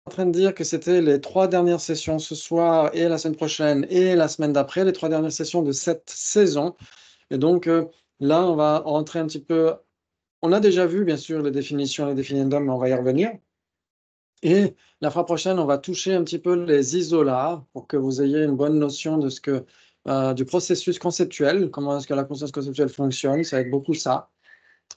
en train de dire que c'était les 3 dernières sessions ce soir et la semaine prochaine et la semaine d'après, les 3 dernières sessions de cette saison. Et donc, là, on va rentrer un petit peu. On a déjà vu, bien sûr, les définitions, les définiendums, mais on va y revenir. Et la fois prochaine, on va toucher un petit peu les isolats pour que vous ayez une bonne notion de du processus conceptuel, comment est-ce que la conscience conceptuelle fonctionne. Ça va être beaucoup ça,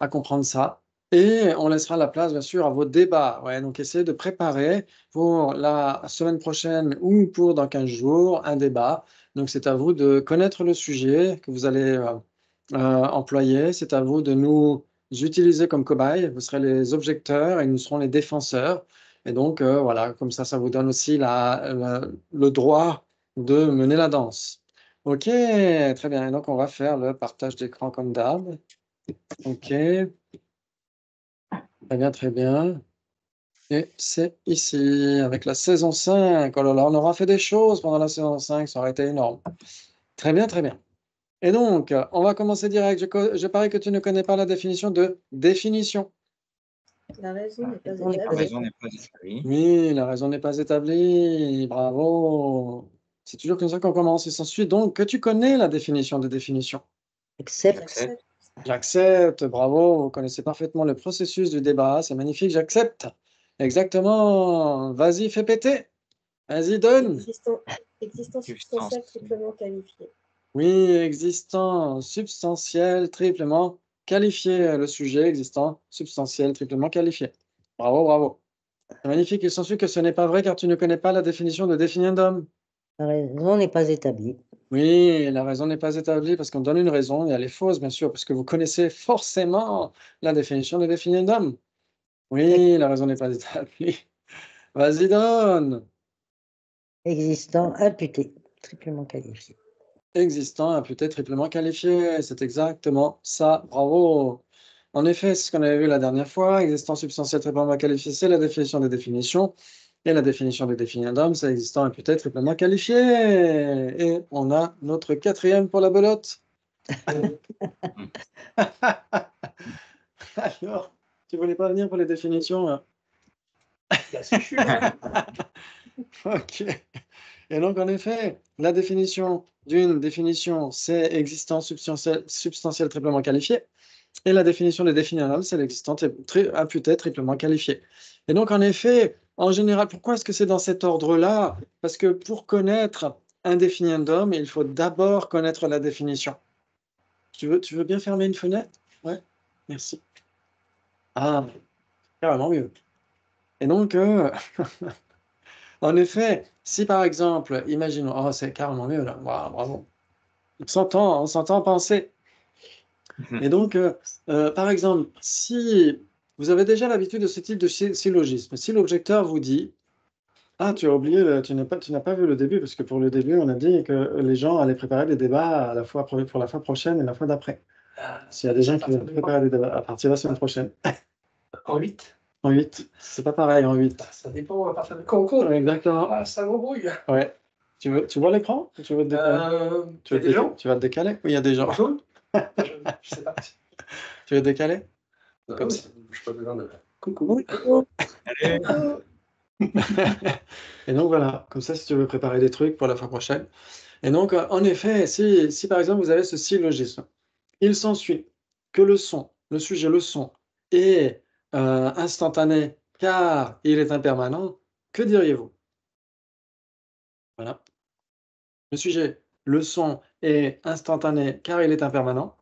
à comprendre ça. Et on laissera la place, bien sûr, à vos débats. Ouais, donc, essayez de préparer pour la semaine prochaine ou pour dans 15 jours un débat. Donc, c'est à vous de connaître le sujet que vous allez employer. C'est à vous de nous utiliser comme cobayes. Vous serez les objecteurs et nous serons les défenseurs. Et donc, voilà, comme ça vous donne aussi le droit de mener la danse. OK, très bien. Et donc, on va faire le partage d'écran comme d'hab. OK. Très bien, très bien. Et c'est ici, avec la saison 5. Oh là là, on aura fait des choses pendant la saison 5, ça aurait été énorme. Très bien, très bien. Et donc, on va commencer direct. Je parie que tu ne connais pas la définition de définition. La raison n'est pas La établie. raison n'est pas établie. Oui, la raison n'est pas établie. Bravo. C'est toujours comme ça qu'on commence. Il s'ensuit donc que tu connais la définition de définition. J'accepte. J'accepte, bravo, vous connaissez parfaitement le processus du débat, c'est magnifique, j'accepte. Exactement. Vas-y, fais péter. Vas-y, donne. Existant substantiel triplement qualifié. Oui, existant, substantiel, triplement qualifié. Le sujet existant, substantiel, triplement qualifié. Bravo, bravo. C'est magnifique, il s'ensuit que ce n'est pas vrai car tu ne connais pas la définition de définiendum. La raison n'est pas établie. Oui, la raison n'est pas établie parce qu'on donne une raison et elle est fausse, bien sûr, parce que vous connaissez forcément la définition de définiendum. Oui, la raison n'est pas établie. Vas-y, donne. Existant, imputé, triplement qualifié. Existant, imputé, triplement qualifié. C'est exactement ça. Bravo. En effet, c'est ce qu'on avait vu la dernière fois. Existant, substantiel, triplement qualifié, c'est la définition des définitions. Et la définition des définiendums, c'est existant, imputé, triplement qualifié. Et on a notre 4e pour la belote. Alors, tu voulais pas venir pour les définitions, hein? Ok. Et donc, en effet, la définition d'une définition, c'est existant, substantiel, triplement qualifié. Et la définition des définiendums, c'est l'existant, imputé, triplement qualifié. Et donc, en effet, en général, pourquoi est-ce que c'est dans cet ordre-là? Parce que pour connaître un définiendum, il faut d'abord connaître la définition. Tu veux bien fermer une fenêtre? Ouais, merci. Ah, carrément mieux. Et donc, en effet, si par exemple, imaginons, oh, c'est carrément mieux là, wow, bravo. On s'entend penser. Et donc, par exemple, si vous avez déjà l'habitude de ce type de syllogisme, si l'objecteur vous dit, ah, tu as oublié, tu n'as pas vu le début, parce que pour le début, on a dit que les gens allaient préparer des débats à la fois pour la fois prochaine et la fois d'après. S'il y a des gens qui veulent préparer des débats à partir de la semaine prochaine. En 8. En 8, c'est pas pareil en 8. Ça dépend à partir de concours. Ouais, exactement. Ah, ça m'embrouille. Ouais. Tu vois l'écran? Tu veux te décaler? Il y a des gens? Tu vas te décaler? Oui, il y a des gens. Bonjour. Je sais pas. Tu veux te décaler? Comme ça. Je pas besoin de. Coucou. Allez. Et donc voilà, comme ça, si tu veux préparer des trucs pour la fois prochaine. Et donc, en effet, si par exemple vous avez ce syllogisme, il s'ensuit que le sujet, le son, est instantané car il est impermanent, que diriez-vous? Voilà. Le sujet, le son est instantané car il est impermanent.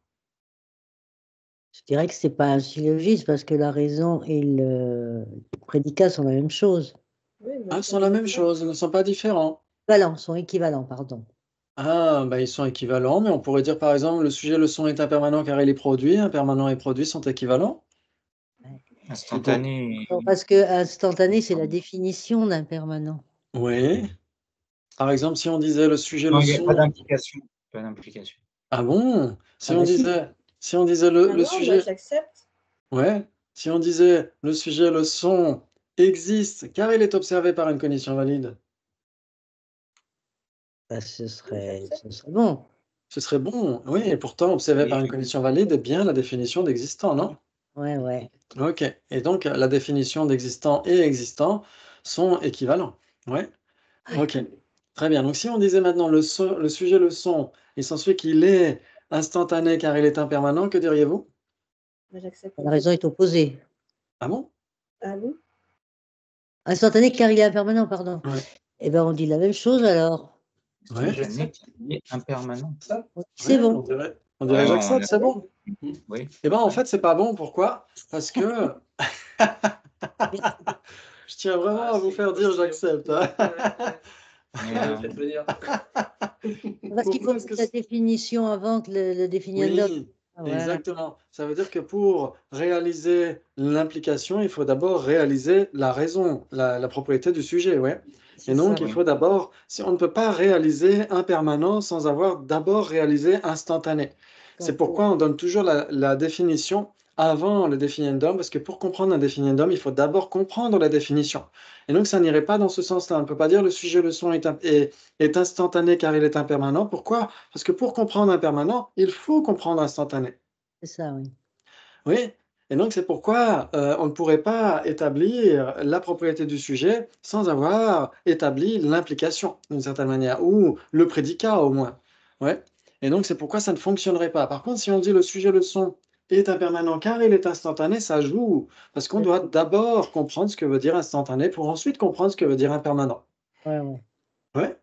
Je dirais que c'est pas un syllogisme parce que la raison et le prédicat sont la même chose. Oui, Ah, ils sont la même chose, ils ne sont pas différents. Sont équivalents, pardon. Ah, bah, ils sont équivalents, mais on pourrait dire par exemple le sujet, le son est impermanent car il est produit, impermanent et produit sont équivalents. Instantané. Non, parce que instantané, c'est la définition d'impermanent. Oui. Par exemple, si on disait le sujet, Non, le il n'y a son. pas d'implication. Pas d'implication. Ah bon? Si Ah on bah si. disait le non, sujet. moi j'accepte. Ouais. Si on disait le sujet, le son existe car il est observé par une condition valide. Bah, ce serait bon. Ce serait bon, oui, et pourtant observé par une condition valide est bien la définition d'existant, non? Ouais. Ok. Et donc la définition d'existant et existant sont équivalents. Ouais. Ouais. Ok. Très bien. Donc, si on disait maintenant le sujet, le son, il s'ensuit qu'il est instantané car il est impermanent, que diriez-vous? Moi, j'accepte. La raison est opposée. Ah bon? Ah bon? Instantané car il est impermanent, pardon. Ouais. Eh bien, on dit la même chose alors. Ouais. Instantané qui est impermanent. Ça? C'est Ouais, bon. on dirait Ouais, j'accepte, on c'est bon? Oui. Eh bien, en fait, c'est pas bon. Pourquoi? Parce que je tiens vraiment à vous faire dire j'accepte. Hein. Mais, Faites venir. Parce qu'il faut Pourquoi est-ce que mettre la définition avant que le définiendum. Oui, Ah, voilà. exactement. Ça veut dire que pour réaliser l'implication, il faut d'abord réaliser la raison, la propriété du sujet, ouais. C'est Et donc, ça. il faut d'abord, si on ne peut pas réaliser impermanent sans avoir d'abord réalisé instantané. C'est pourquoi on donne toujours la définition avant le définiendum, parce que pour comprendre un définiendum, il faut d'abord comprendre la définition. Et donc, ça n'irait pas dans ce sens-là. On ne peut pas dire le sujet, le son est instantané car il est impermanent. Pourquoi? Parce que pour comprendre impermanent, il faut comprendre instantané. C'est ça, oui. Oui, et donc c'est pourquoi on ne pourrait pas établir la propriété du sujet sans avoir établi l'implication, d'une certaine manière, ou le prédicat au moins. Ouais. Et donc c'est pourquoi ça ne fonctionnerait pas. Par contre, si on dit le sujet, le son est impermanent car il est instantané, ça joue, parce qu'on doit d'abord comprendre ce que veut dire instantané pour ensuite comprendre ce que veut dire impermanent. Ouais, ouais. Ouais.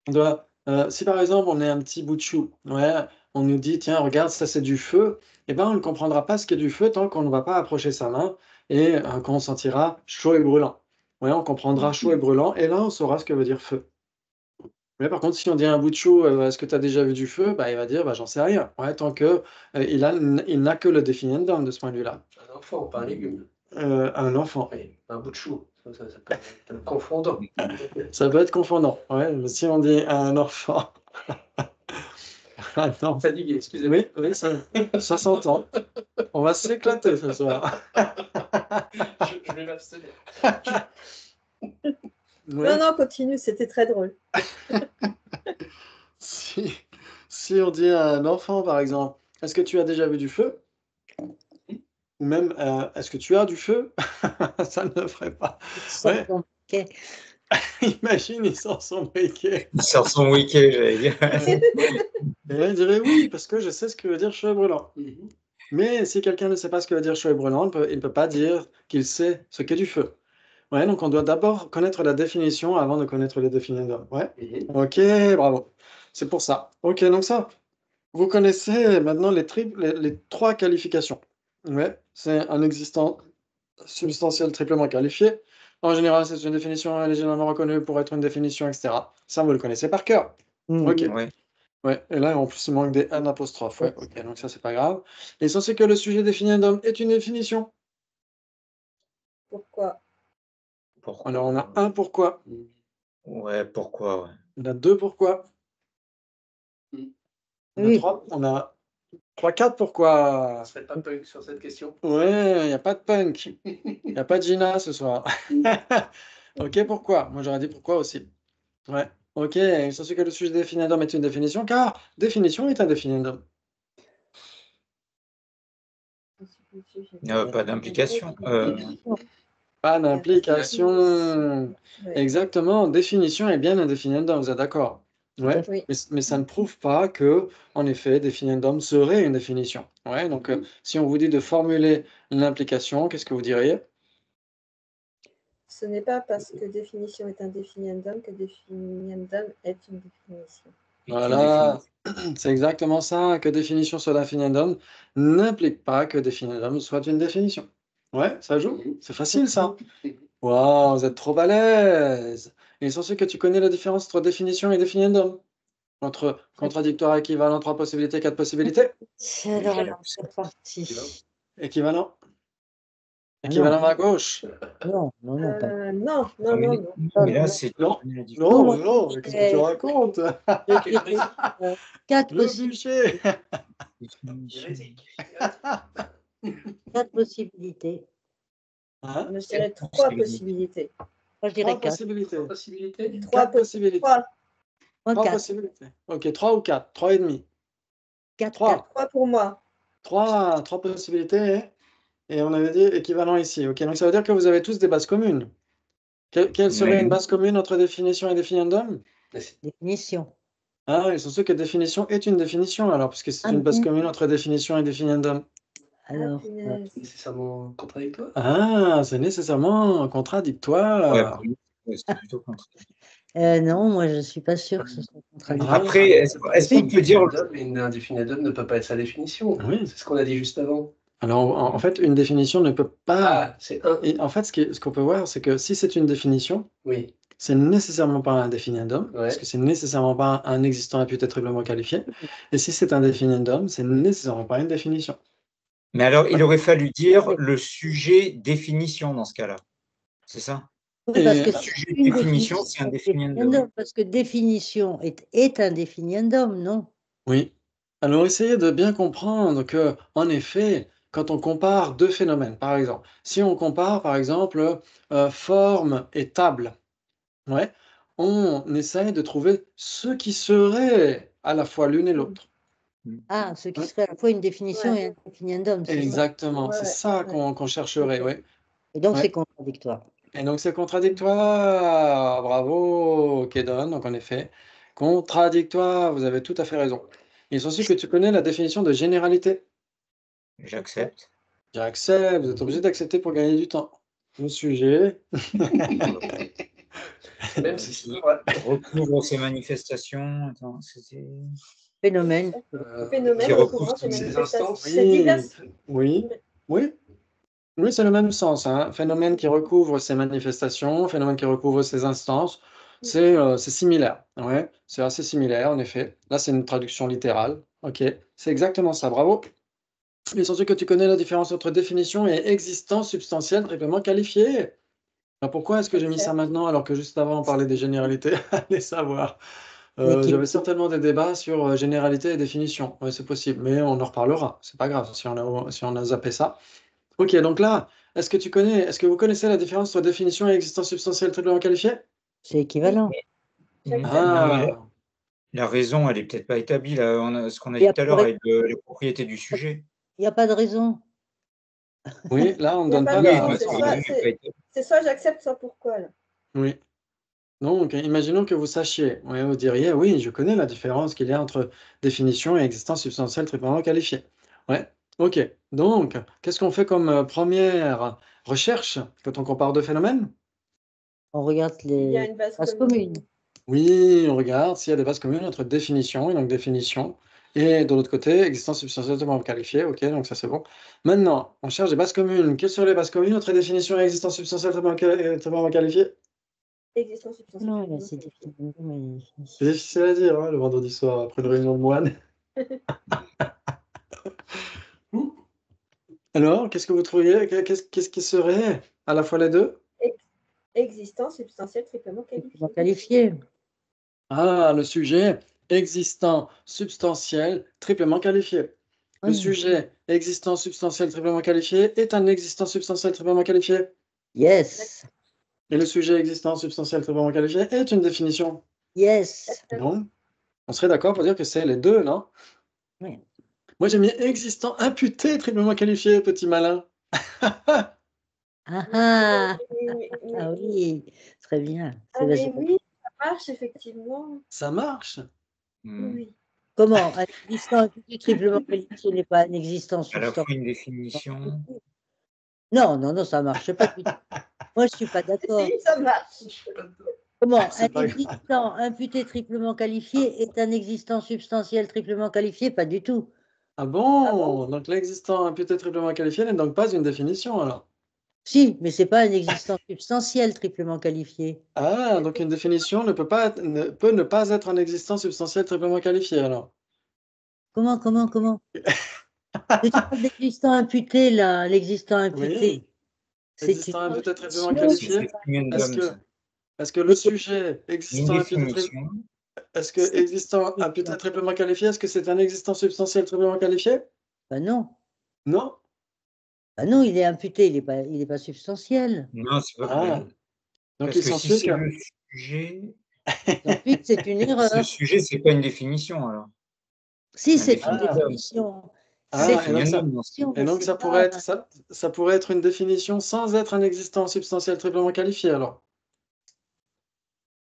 On doit, si par exemple on est un petit bout de chou, ouais, on nous dit: «Tiens regarde ça c'est du feu», et ben, on ne comprendra pas ce qu'est du feu tant qu'on ne va pas approcher sa main et quand on sentira chaud et brûlant. Ouais, on comprendra chaud et brûlant et là on saura ce que veut dire feu. Mais par contre si on dit à un bout de chou: «Est-ce que tu as déjà vu du feu?» bah, il va dire: «Bah, j'en sais rien». Ouais, tant que, il n'a que le définiendum de ce point de vue-là. Un enfant, pas un légume. Un enfant. Oui, un bout de chou. Ça peut être confondant. Ça peut être confondant, ouais, mais si on dit à un enfant ah non. Fatigué, excusez-moi. Oui, oui, ça s'entend. On va s'éclater ce soir. Je vais m'abstenir. Oui. Non, non, continue, c'était très drôle. Si on dit à un enfant, par exemple: «Est-ce que tu as déjà vu du feu?» ou même, «Est-ce que tu as du feu?» ça ne le ferait pas. Ça Ouais, compliqué. imagine, il sort son briquet. il sort son week-end, j'allais dire. Et là, il dirait: «Oui, parce que je sais ce que veut dire chaud et brûlant». Mhm. Mais si quelqu'un ne sait pas ce que veut dire chaud et brûlant, il ne peut pas dire qu'il sait ce qu'est du feu. Ouais, donc on doit d'abord connaître la définition avant de connaître le définiendum. Ouais. Mhm. OK, bravo. C'est pour ça. OK, donc ça, vous connaissez maintenant les 3 qualifications. Ouais, c'est un existant substantiel triplement qualifié. En général, c'est une définition, elle est généralement reconnue pour être une définition, et cetera. Ça, vous le connaissez par cœur. Mmh. OK. Ouais. Ouais, et là, en plus, il manque des N apostrophes. Ouais, OK, donc ça, c'est pas grave. L'essentiel que le sujet définiendum est une définition. Pourquoi? Pourquoi? Alors, on a un pourquoi, Ouais, pourquoi, ouais. on a 2 pourquoi, on a Oui. 3, on a 3-4 pourquoi. Ne se faites pas punk sur cette question. Ouais, il y a pas de punk, il y a pas de Gina ce soir. OK, pourquoi? Moi, j'aurais dit pourquoi aussi. Ouais, OK, l'essentiel que le sujet définiendum est une définition, car définition est un définiendum. Pas d'implication. Pas d'implication. Ouais. Exactement, définition est bien un définiendum, vous êtes d'accord? Ouais, Oui. mais ça ne prouve pas que, en effet, définiendum serait une définition. Ouais, donc si on vous dit de formuler l'implication, qu'est-ce que vous diriez? Ce n'est pas parce que définition est un définiendum que définiendum est une définition. Voilà, c'est exactement ça, que définition soit définiendum n'implique pas que définiendum soit une définition. Ouais, ça joue, c'est facile ça. Waouh, vous êtes trop balèze! Il est censé que tu connais la différence entre définition et définiendum? Entre contradictoire, équivalent, 3 possibilités, 4 possibilités? Alors là, c'est parti. Équivalent? Ah Équivalent non, à gauche? non, non, non, pas. Non, non, non, non. Mais là, c'est Non, la différence. non, moi, non, mais qu'est-ce que tu racontes? je dirais, 4 Le bûcher! Hérétique. possibilités. Hein? Je dirais 3 possibilités. Moi, je dirais 3 4. possibilités. Possibilité. 4 possibilités. 3. 3 4. possibilités. OK, 3 ou 4? 3 et demi. 4, 3. 3 pour moi. 3 possibilités et on avait dit équivalent ici. OK, donc ça veut dire que vous avez tous des bases communes. Quelle serait Oui. une base commune entre définition et définiendum? Définition. Ah, ils sont sûrs que définition est une définition, alors, puisque c'est Ah, une base bon. commune entre définition et définiendum. Alors, punaise. Nécessairement contradictoire. Ah, c'est nécessairement Ouais, contradictoire. pour nous, c'est plutôt contraire. non, moi je ne suis pas sûre que ce soit contradictoire. Après, est-ce qu'on peut dire. Une indéfiniendum ne peut pas être sa définition. Oui. C'est ce qu'on a dit juste avant. Alors, en fait, une définition ne peut pas... Ah, c'est un. Et en fait, ce qu'on peut voir, c'est que si c'est une définition, Oui. c'est nécessairement pas un définiendum, parce Ouais. que c'est nécessairement pas un existant imputé triplement qualifié. Et si c'est un définiendum, c'est nécessairement pas une définition. Mais alors, il aurait fallu dire le sujet définition dans ce cas-là. C'est ça? Oui, parce Et- que Le c'est sujet une définition, c'est un définiendum. définiendum, parce que définition est un définiendum, non? Oui. Alors, essayez de bien comprendre que, en effet, quand on compare deux phénomènes, par exemple, si on compare, par exemple, forme et table, ouais, on essaye de trouver ce qui serait à la fois l'une et l'autre. Ah, ce qui Ouais. serait à la fois une définition Ouais. et un définiendum, c'est ça. Exactement, c'est Ouais, ça ouais. qu'on chercherait, oui. Et donc Ouais. c'est contradictoire. Et donc c'est contradictoire. Bravo, Kedon. Donc en effet, contradictoire, vous avez tout à fait raison. Il est sûr que tu connais la définition de généralité. J'accepte. J'accepte, vous êtes obligé d'accepter pour gagner du temps. Le sujet. Même si c'est vrai. Recouvre ces manifestations. Attends, c'était. Phénomène. Phénomène Qui recouvrant recouvre ces ces manifestations. instances. C'est divers. Oui, oui. Oui, c'est le même sens, hein. Phénomène qui recouvre ces manifestations, phénomène qui recouvre ces instances, c'est similaire. Ouais, c'est assez similaire, en effet. Là, c'est une traduction littérale. Ok, c'est exactement ça. Bravo. Il est censé que tu connais la différence entre définition et existence substantielle triplement qualifiée. Alors, pourquoi est-ce que j'ai mis ça maintenant alors que juste avant on parlait des généralités? Allez savoir. Mais qui- J'avais certainement des débats sur généralité et définition. Oui, c'est possible, mais on en reparlera. C'est pas grave si on a zappé ça. Ok, donc là, est-ce que vous connaissez la différence entre définition et existence substantielle triplement qualifiée? C'est équivalent. J'accepte. Ah, La raison, elle est peut-être pas établie, là. Ce qu'on a Il y dit a tout à pas l'heure de- avec les propriétés du sujet. Il n'y a pas de raison. oui, là, on ne Il y a donne pas pas de Oui, raison, la... c'est la soit- raison n'est pas établie. C'est soit j'accepte, soit pourquoi. Là. Oui. Donc, imaginons que vous sachiez. Oui, vous diriez, oui, je connais la différence qu'il y a entre définition et existence substantielle triplement qualifiée. Ouais, ok. Donc, qu'est-ce qu'on fait comme première recherche quand on compare deux phénomènes? On regarde Il y a les une base bases commune. communes. Oui, on regarde s'il y a des bases communes entre définition, et donc définition, et de l'autre côté, existence substantielle triplement qualifiée. Ok, donc ça c'est bon. Maintenant, on cherche des bases communes. Quelles seraient les bases communes entre définition et existence substantielle triplement qualifiée? Existence substantielle. Non, là, c'est défini. mais- C'est difficile à dire, hein, le vendredi soir, après une réunion de moine. Alors, qu'est-ce que vous trouveriez? Qu'est-ce qui serait à la fois les deux? Existence substantielle triplement Triplement qualifiée. qualifié. Ah, le sujet existant substantiel triplement qualifié. Le Oui. sujet existant substantiel triplement qualifié est un existant substantiel triplement qualifié. Yes. Et le sujet existant substantiel triplement qualifié est une définition. Yes. Bon, on serait d'accord pour dire que c'est les deux, non? Oui. Moi, j'ai mis existant imputé triplement qualifié, petit malin. Ah ah. Mais- Ah oui, très bien. Ah, C'est mais vas-y. oui, ça marche effectivement. Ça marche. Oui. Comment? Un existant imputé triplement qualifié n'est pas un existant À la fois substantiel. une définition. Non, non, non, ça ne marche pas du tout. Moi, je ne suis pas d'accord. Si, ça marche. Comment? C'est Un pas grave. existant imputé triplement qualifié est un existant substantiel triplement qualifié? Pas du tout. Ah bon? Ah bon? Donc l'existant imputé triplement qualifié n'est donc pas une définition alors. Si, mais ce n'est pas un existant substantiel triplement qualifié. Ah, donc une définition ne peut ne pas être un existant substantiel triplement qualifié alors. Comment? Mais tu parles d'existant imputé, là, l'existant imputé. Oui, C'est existant une imputé triplement définition. C'est qualifié. définiendum, ça. Est-ce que le sujet Une existant imputé définition. est-ce que existant imputé triplement qualifié, est-ce que c'est un existant substantiel triplement qualifié? Ben non. Non? Ben non, il est imputé, il est pas substantiel. Non, c'est pas Ah, vrai. donc Parce ils que sont si sûrs c'est que... le sujet, Ensuite, c'est une ce erreur. sujet, c'est pas une définition alors. Si, c'est une définiendum. définition. Ah, C'est et donc ça, Définiendum, dans ce cas. et donc c'est ça pas- pourrait être, ça pourrait être une définition sans être un existant substantiel triplement qualifié alors.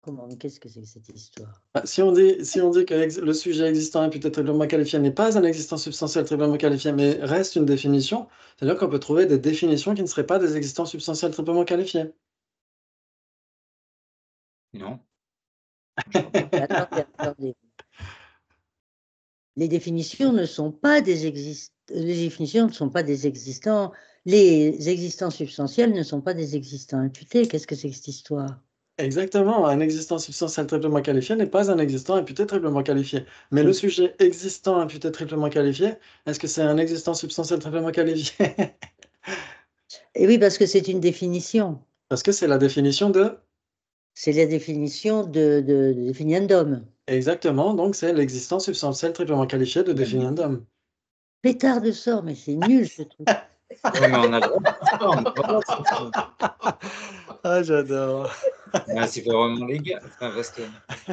Comment? Mais qu'est-ce que c'est que cette histoire? Si on dit que le sujet existant imputé triplement qualifié n'est pas un existant substantiel triplement qualifié, mais reste une définition, c'est-à-dire qu'on peut trouver des définitions qui ne seraient pas des existants substantiels triplement qualifiés. Non. Attendez. Les définitions ne sont pas des existants. Les existants substantiels ne sont pas des existants imputés. Qu'est-ce que c'est que cette histoire? Exactement, un existant substantiel triplement qualifié n'est pas un existant imputé triplement qualifié. Mais le sujet existant imputé triplement qualifié, est-ce que c'est un existant substantiel triplement qualifié? Et oui, parce que c'est une définition. Parce que c'est la définition de... C'est la définition de définiendum. Exactement, donc c'est l'existence substantielle triplement qualifiée de définiendum. Pétard de sort, mais c'est nul ce truc. Ouais, mais on a le droit de faire ça, on a le droit de faire ça. Ah, j'adore. Ah, c'est pas vraiment légal. Enfin, parce que...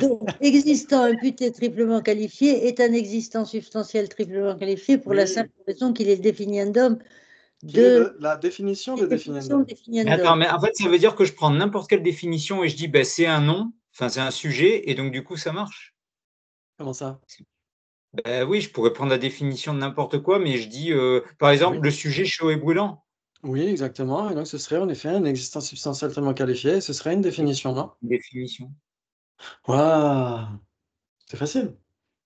Donc, existant imputé triplement qualifié est un existant substantiel triplement qualifié pour la Oui. simple raison qu'il est le définiendum Qui est de la définition de la définition définiendum. de définiendum. Attends, mais en fait, ça veut dire que je prends n'importe quelle définition et je dis, ben, c'est un nom, enfin, c'est un sujet, et donc, du coup, ça marche. Comment ça? Ben oui, je pourrais prendre la définition de n'importe quoi, mais je dis, par exemple, Oui. le sujet chaud et brûlant. Oui, exactement. Et donc, ce serait en effet un existant substantiel triplement qualifié. Ce serait une définition, non? Une définition. Waouh! C'est facile.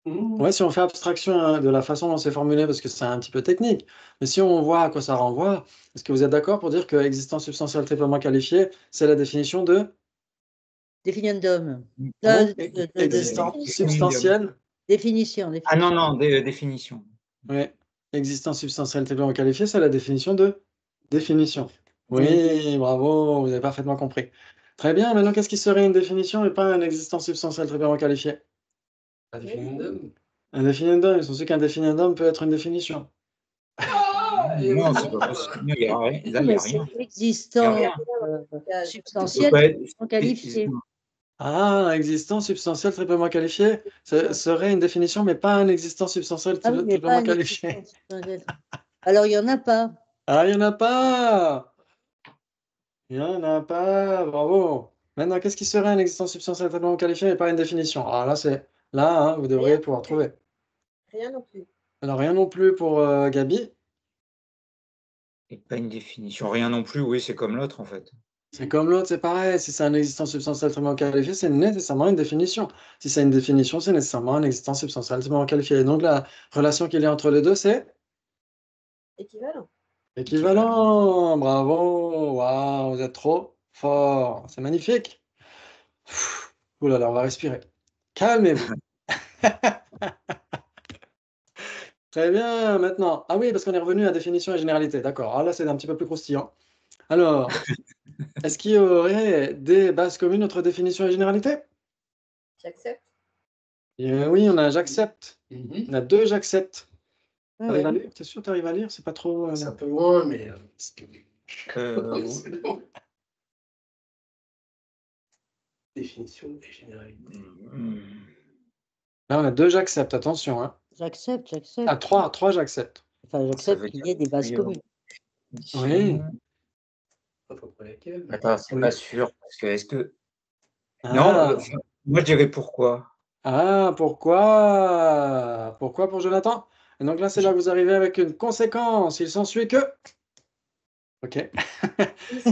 Ouais, si on fait abstraction de la façon dont c'est formulé, parce que c'est un petit peu technique, mais si on voit à quoi ça renvoie, est-ce que vous êtes d'accord pour dire que existant substantiel triplement qualifié, c'est la définition de Définiendum. Comment? Existant substantiel? Définition. Ah non, non, définition. Oui. Existant substantiel triplement qualifié, c'est la définition de définition. Oui, bravo, vous avez parfaitement compris. Très bien, maintenant, qu'est-ce qui serait une définition et pas un existant substantiel triplement qualifié? Un définiendum. Un définiendum, ils sont sûrs qu'un définiendum peut être une définition. Non, c'est pas possible. Il n'y a rien. Là, il n'y a rien. C'est existant Il y a substantiel Ouais, triplement qualifié. Ah, un existant substantiel triplement qualifié, ce serait une définition, mais pas un existant substantiel Ah oui, mais triplement pas un qualifié. existant substantiel. Alors, il n'y en a pas. Ah, il n'y en a pas! Il n'y en a pas, bravo. Maintenant, qu'est-ce qui serait un existant substantiel triplement qualifié et pas une définition? Alors là, c'est là, hein, vous devriez pouvoir trouver. Rien non plus. Alors, rien non plus pour Gabi. Et pas une définition. Rien non plus, oui, c'est comme l'autre, en fait. C'est comme l'autre, c'est pareil. Si c'est un existant substantiel triplement qualifié, c'est nécessairement une définition. Si c'est une définition, c'est nécessairement un existant substantiel triplement qualifié. Et donc, la relation qu'il y a entre les deux, c'est Équivalent. équivalent. Bravo. Waouh, vous êtes trop fort. C'est magnifique. Ouh là là, on va respirer. Calmez-vous. Très bien, maintenant. Ah oui, parce qu'on est revenu à définition et généralité. D'accord. Ah là, c'est un petit peu plus croustillant. Alors, est-ce qu'il y aurait des bases communes entre définition et généralité? J'accepte. Oui, on a j'accepte. On a deux j'accepte. Ah T'arrives à ouais. lire? T'es sûr que t'arrives à lire? C'est pas trop. C'est un peu loin, mais. Euh, Définition et généralité. Là, on a deux j'accepte. Attention, hein. J'accepte. Ah, trois j'accepte. Enfin, Ça j'accepte veut qu'il y dire ait des bases qu'il y a- communes. Oui. Pas pour laquelle. Attends, c'est Oui. pas sûr. Parce que est-ce que. Ah. Non, moi je dirais pourquoi. Ah, pourquoi? Pourquoi pour Jonathan? Et donc là, c'est là que vous arrivez avec une conséquence. Il s'ensuit que. Ok.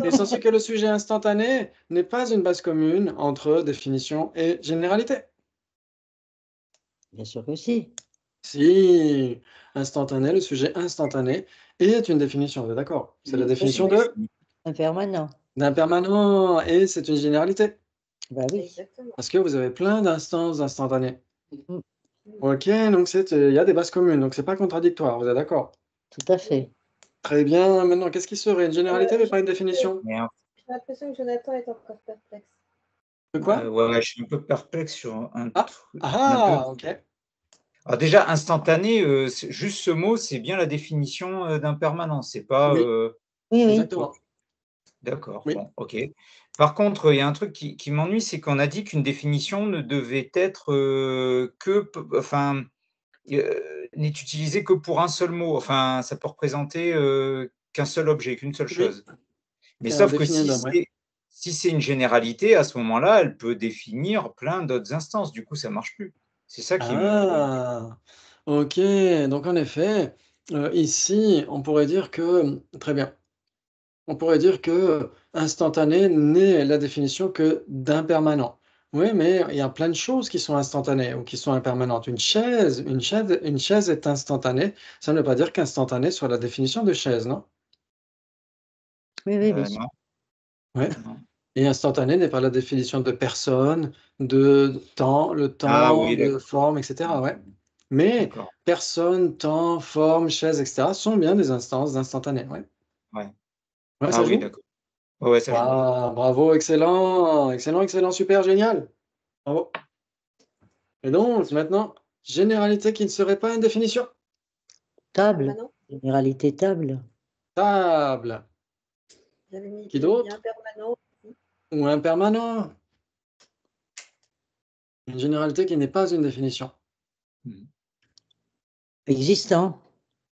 Il s'ensuit que le sujet instantané n'est pas une base commune entre définition et généralité. Bien sûr que si. Si, instantané, le sujet instantané est une définition, vous êtes d'accord? C'est la définition Impermanent. d'un permanent et c'est une généralité. Bah oui. Exactement. Parce que vous avez plein d'instances instantanées. Mm. Ok, donc il y a des bases communes, donc c'est pas contradictoire, vous êtes d'accord? Tout à fait. Très bien, maintenant, qu'est-ce qui serait une généralité mais pas une définition? Merde. J'ai l'impression que Jonathan est encore perplexe. De quoi? Ouais, je suis un peu perplexe sur un Ah. truc. Ah, ok. Alors déjà, instantané, juste ce mot, c'est bien la définition d'un permanent. C'est pas. Oui. Oui, oui. Exactement. D'accord, Oui. bon, ok. Par contre, il y a un truc qui m'ennuie, c'est qu'on a dit qu'une définition ne devait être n'est utilisée que pour un seul mot. Enfin, ça peut représenter qu'un seul objet, qu'une seule Oui. chose. Mais C'est un sauf que définiendum, ouais. si c'est une généralité, à ce moment-là, elle peut définir plein d'autres instances. Du coup, ça marche plus. C'est ça qui me. Ah, ok. Donc en effet, ici, on pourrait dire que, très bien, on pourrait dire que instantané n'est la définition que d'impermanent. Oui, mais il y a plein de choses qui sont instantanées ou qui sont impermanentes. Une chaise est instantanée. Ça ne veut pas dire qu'instantané soit la définition de chaise, non? Oui, oui, bien sûr. Non, Ouais. non. Et instantané n'est pas la définition de personne, de temps, le Ah temps, oui, de d'accord. forme, etc. Ouais. Mais D'accord. personne, temps, forme, chaise, etc. sont bien des instances d'instantané. Ouais. Ouais. Ouais, Ah ça oui, joue? d'accord. Ouais, ouais, ça joue. Ah, bravo, excellent, excellent, excellent, super, génial. Bravo. Et donc, maintenant, généralité qui ne serait pas une définition. Table, Permanent. généralité table. Table. J'avais mis Qui d'autre? impermanent. Ou impermanent. Une généralité qui n'est pas une définition. Mhm. Existant.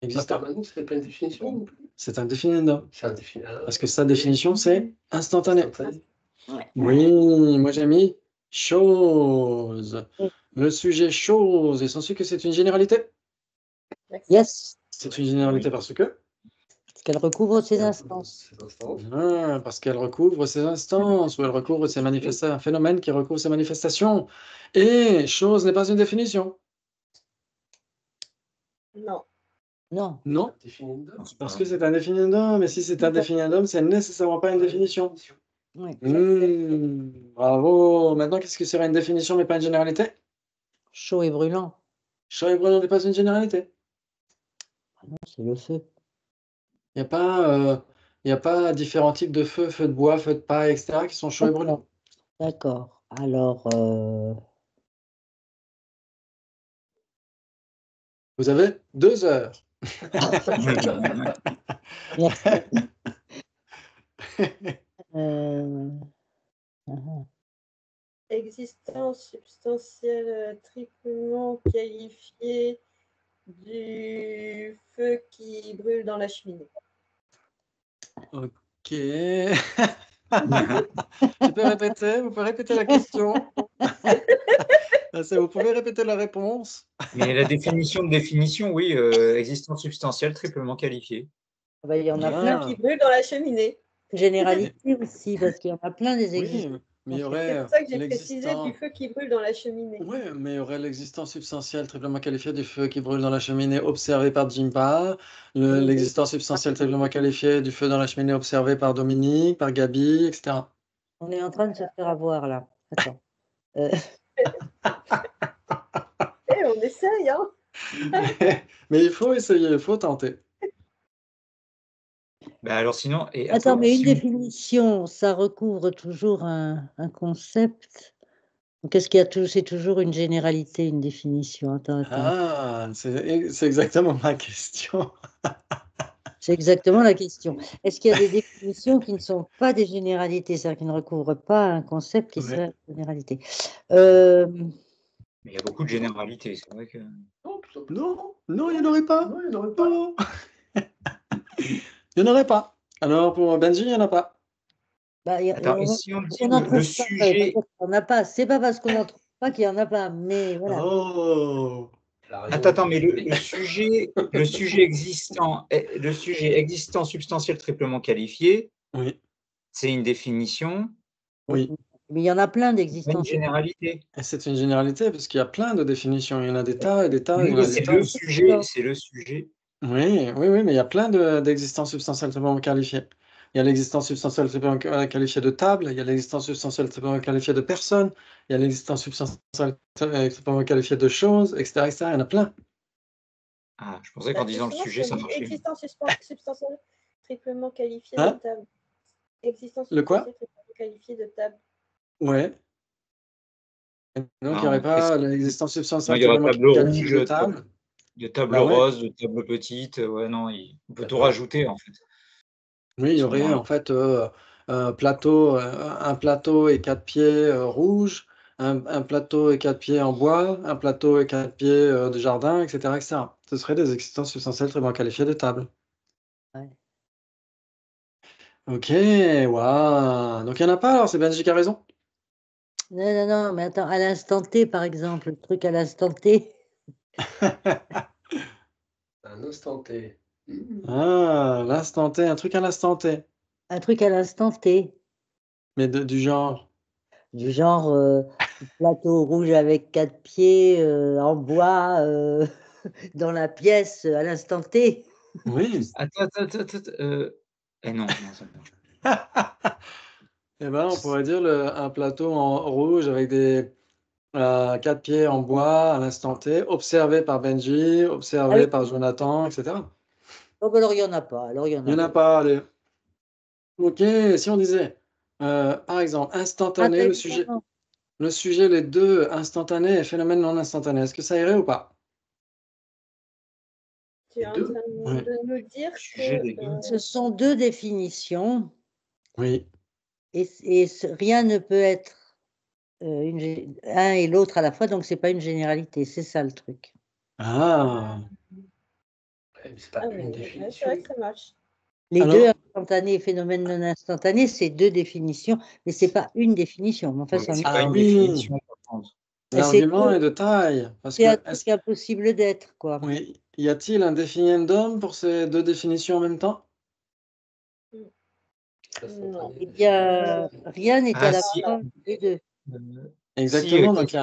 Existant. Impermanent, c'est pas une définition non plus. C'est un définindum. C'est indéfini. Ah, Parce que sa définition, c'est instantané. instantané. Oui, moi j'ai mis chose. Le sujet chose. Et censé que c'est une généralité. Yes, C'est une généralité parce que parce qu'elle recouvre ses instances. Ces instances. parce qu'elle recouvre ses instances, ou elle recouvre ses manifestations, un phénomène qui recouvre ses manifestations. Et chose n'est pas une définition. Non. Non, Non, Définindum. parce que c'est un définindum. Et si c'est un définindum, c'est nécessairement pas une définition. oui. Bravo. Maintenant, qu'est-ce que serait une définition mais pas une généralité? Chaud et brûlant. Chaud et brûlant n'est pas une généralité. Ah non, c'est le feu. Il n'y a pas différents types de feux, feux de bois, feux de paille, etc., qui sont chauds et brûlants. D'accord. Alors, Vous avez 2 heures. merci. Euh, ah, Existence substantielle triplement qualifiée du feu qui brûle dans la cheminée. Ok. Tu peux répéter? Vous pouvez répéter la question? Vous pouvez répéter la réponse? Mais la définition de définition, oui, existence substantielle triplement qualifiée. bah, il y en a plein. Qui brûle dans la cheminée. Généralité aussi, parce qu'il y en a plein des Oui, existences. mais il y C'est aurait pour ça que j'ai précisé l'existant. du feu qui brûle dans la cheminée. Oui, mais il y aurait l'existence substantielle triplement qualifiée du feu qui brûle dans la cheminée observée par Jimpa, l'existence substantielle triplement qualifiée du feu dans la cheminée observée par Dominique, par Gabi, etc. On est en train de se faire avoir là. Attends. On essaye, hein. Mais il faut essayer, il faut tenter. Bah alors sinon, et Attends, mais une si on- définition, ça recouvre toujours un concept. Donc, est-ce qu'il y a c'est toujours une généralité, une définition? Attends. Ah, c'est exactement ma question. C'est exactement la question. Est-ce qu'il y a des définitions qui ne sont pas des généralités, c'est-à-dire qui ne recouvrent pas un concept qui Ouais. serait une généralité? Mais il y a beaucoup de généralités, c'est vrai que. Non, il n'y en aurait pas. Non, il n'y en aurait pas. Non. Il n'y en aurait pas. Alors, pour Benji, il n'y en a pas. Bah, Attends, et si on dit on n'en le trouve pas, sujet, il n'y en a pas. C'est pas parce qu'on n'en trouve pas qu'il n'y en a pas, mais voilà. Oh. attends, mais le sujet existant substantiel triplement qualifié, Oui, c'est une définition, oui. Mais il y en a plein pas une d'existences. généralité. Et c'est une généralité parce qu'il y a plein de définitions. Il y en a des tas et des tas. Oui, il y en mais a des c'est tas. le sujet, c'est le sujet. Oui, mais il y a plein d'existences substantielles triplement qualifiées. Il y a l'existence substantielle triplement qualifiée de table, il y a l'existence substantielle triplement qualifiée de personne, il y a l'existence substantielle triplement qualifiée de choses, etc., etc. Il y en a plein. Ah, je pensais qu'en disant le sujet, ça marchait. Existence substantielle triplement qualifiée Hein? de table. Existence Le quoi? substantielle triplement qualifiée de table. Ouais. Et donc, il n'y aurait pas l'existence Non, substantielle il y aura triplement table qualifiée de rouge, table. de table Bah ouais. rose, de table petite. Ouais, non, on peut tout rajouter en fait. Oui, il y aurait en fait un plateau et 4 pieds rouges, un plateau et 4 pieds en bois, un plateau et 4 pieds de jardin, etc., etc. Ce seraient des existences substantielles très bien qualifiées de table. Ouais. Ok, waouh. Donc, il n'y en a pas alors, c'est Benji qui a raison. Non, non, non, mais attends, à l'instant T, par exemple, le truc à l'instant T. Un instant T. Ah, l'instant T, un truc à l'instant T. Un truc à l'instant T, Mais du genre. du genre plateau rouge avec 4 pieds en bois dans la pièce à l'instant T. Oui. Attends. Non, ça me Eh ben, on pourrait dire un plateau en rouge avec des 4 pieds en bois à l'instant T, observé par Benji, Ah observé oui, par Jonathan, etc. donc alors il n'y en a pas. Alors il y en Il n'y a en a pas. pas. Ok, si on disait, par exemple, instantané, Inversement. le sujet, les deux, instantané et phénomène non instantané, est-ce que ça irait ou pas? Tu es en Deux. train Oui. de nous dire Sujet que des deux. Ce sont deux définitions Oui. et rien ne peut être un et l'autre à la fois, donc c'est pas une généralité. C'est ça le truc. Ah. Ouais, mais c'est pas ah une oui, définition. c'est vrai que ça marche. Les Alors- deux instantanés et phénomènes non instantanés, c'est deux définitions, mais c'est pas une définition. Mais enfin, Mais ça c'est Ah pas une oui. définition, par contre. L'argument est de taille. Parce c'est un que, truc impossible d'être, quoi. oui, y a-t-il un définiendum pour ces deux définitions en même temps? Non. Eh bien, rien n'est à Ah la si, fois des deux. Exactement, si, donc il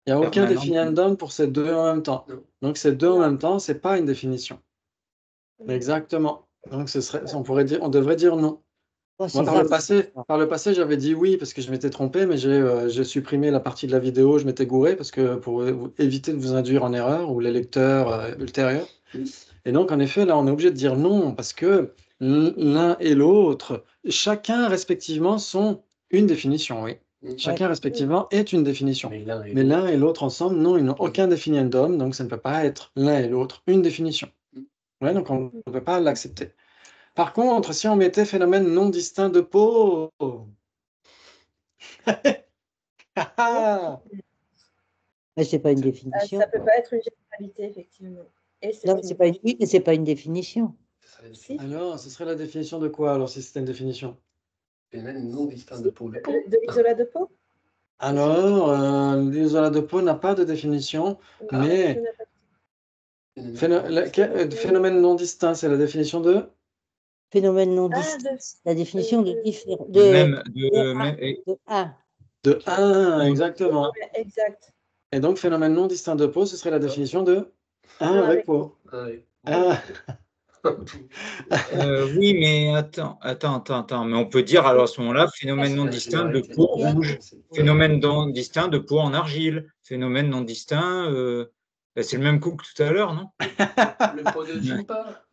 n'y a aucun permanent. définiendum pour ces deux en même temps. Non. Donc ces deux en Non. même temps, c'est pas une définition. Mm. Exactement. Donc on devrait dire non. Bon, Moi, c'est grave. par le passé, j'avais dit oui parce que je m'étais trompé, mais j'ai supprimé la partie de la vidéo, je m'étais gouré parce que pour éviter de vous induire en erreur ou les lecteurs ultérieurs. Et donc, en effet, là, on est obligé de dire non parce que l'un et l'autre, chacun respectivement sont une définition, oui. Chacun respectivement est une définition. Mais l'un et Mais l'autre. l'un et l'autre ensemble, non, ils n'ont aucun définiendum, donc ça ne peut pas être l'un et l'autre une définition. Ouais, donc on ne peut pas l'accepter. Par contre, si on mettait phénomène non distinct de peau, Mais c'est pas une Ça définition. peut pas être une généralité, effectivement. Et c'est Non, une c'est pas une, oui, mais c'est pas une définition. Ça serait la Si. définition. alors, ce serait la définition de quoi, alors, si c'était une définition? Phénomène non distinct de peau. De l'isolat de peau. Alors, l'isolat de peau n'a pas de définition, mais Je n'ai pas- phénomène non distinct, c'est la définition de? Phénomène non Ah, distinct. La définition de différent. Même, De un. De 1, exactement. ouais, exact. Et donc, phénomène non distinct de peau, ce serait la définition de 1 Un avec avec peau. Ouais. Ah, oui, mais attends. Mais on peut dire alors à ce moment-là, phénomène non distinct de peau rouge, phénomène non distinct de peau en argile, phénomène non distinct, c'est le même coup que tout à l'heure, non? Le pot de gin pas.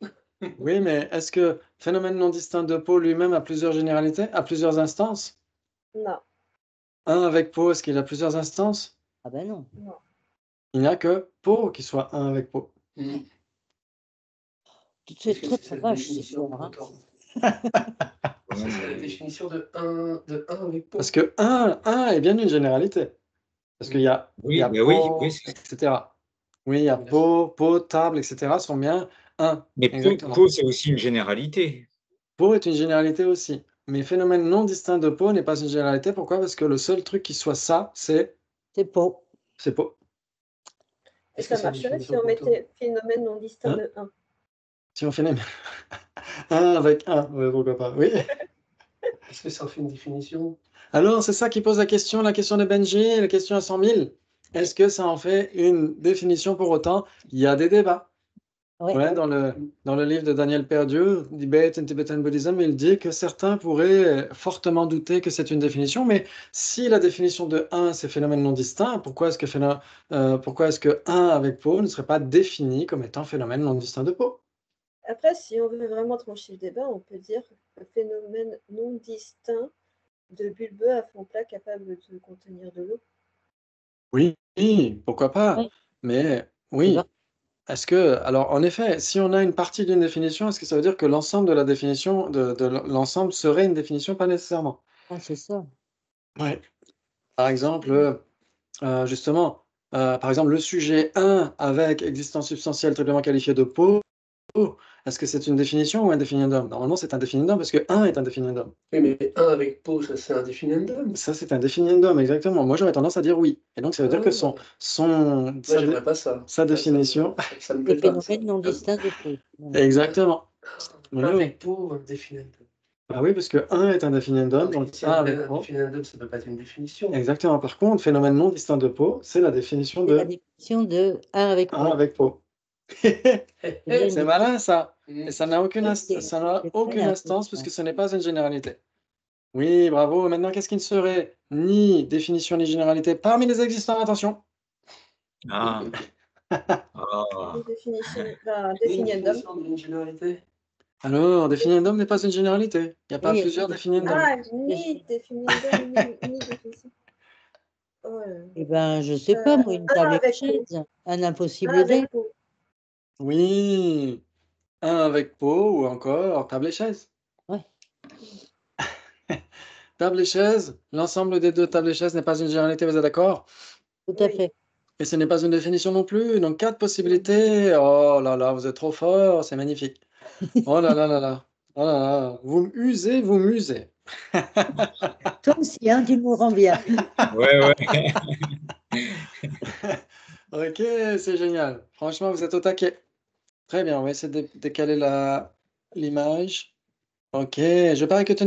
oui, mais est-ce que phénomène non distinct de peau lui-même a plusieurs généralités, a plusieurs instances? Non. 1 avec peau, est-ce qu'il a plusieurs instances? Ah ben non. Il n'y a que peau qui soit 1 avec peau. C'est très très vache cette histoire. Hein. Ça serait la définition de 1 avec peau. Parce que 1 est bien une généralité. Parce qu'il y a, Oui, il y a ben oui, peau, oui, etc. Oui, il y a peau, table, etc. sont bien 1. mais Exactement. peau, c'est aussi une généralité. Peau est une généralité aussi. Mais phénomène non distinct de peau n'est pas une généralité. Pourquoi? Parce que le seul truc qui soit ça, c'est peau. peau. Et Est-ce que ça c'est une marcherait si définition on pour toi? mettait phénomène non distinct Hein? de 1. Si on fait 1 avec 1, ouais, pourquoi pas. Oui. Est-ce que ça en fait une définition? Alors, c'est ça qui pose la question de Benji, la question à 100 000. Est-ce que ça en fait une définition pour autant? Il y a des débats. Ouais. Ouais, dans le livre de Daniel Perdieu, Debate in Tibetan Buddhism, il dit que certains pourraient fortement douter que c'est une définition, mais si la définition de 1, c'est phénomène non distinct, pourquoi est-ce que 1 avec peau ne serait pas défini comme étant phénomène non distinct de peau? Après, si on veut vraiment trancher le débat, on peut dire phénomène non distinct de bulbeux à fond plat capable de contenir de l'eau. Oui, pourquoi pas? Oui. Mais C'est oui, vrai. est-ce que, alors en effet, si on a une partie d'une définition, est-ce que ça veut dire que l'ensemble de la définition, de l'ensemble serait une définition? Pas nécessairement. Ah, c'est ça. Ouais. Par exemple, justement, par exemple, le sujet 1 avec existence substantielle triplement qualifiée de peau, Est-ce que c'est une définition ou un définendum? Normalement, c'est un définendum parce que 1 est un définendum. Oui, mais 1 avec pot, ça c'est un définendum. Ça, c'est un définendum, exactement. Moi, j'aurais tendance à dire oui. Et donc, ça veut dire que Moi, j'aimerais pas ça. sa définition. Ça me Des plaît pas. phénomènes non distincts de pot. Exactement. Oui, oui. Avec pot, un définendum. Ah oui, parce que 1 est un définendum, donc Si 1 un avec pot. définendum, ça peut pas être une définition. Exactement. Par contre, phénomène non distinct de pot, c'est la définition C'est la de définition de 1 avec 1 pot. avec pot. C'est malin, ça. Et ça n'a aucune, C'est aucune très instance puisque intéressant. ce n'est pas une généralité. Oui, bravo. Maintenant, qu'est-ce qui ne serait ni définition ni généralité parmi les existants? Attention. Ah. Ah. Définendum. Une généralité. Alors, définendum n'est pas une généralité. Il n'y a pas Oui, plusieurs oui. définendums. Ah, ni définendum, ni définition. Oh là là. Eh ben, je sais pas, moi, une un table et avec une chaise, un Un impossible d'être. avec pot. Oui. 1 avec pot ou encore table et chaise. Ouais. Table et chaise, l'ensemble des deux tables et chaises n'est pas une généralité, vous êtes d'accord? Tout à Oui. fait. Et ce n'est pas une définition non plus. Donc, 4 possibilités. Oh là là, vous êtes trop fort, c'est magnifique. Oh là là là là. Oh là là. Vous m'usez, vous musez. Toi aussi, hein, tu nous rends bien. Ouais, ouais. Ok, c'est génial. Franchement, vous êtes au taquet. Très bien, on va essayer de décaler l'image. Ok, je parie que tu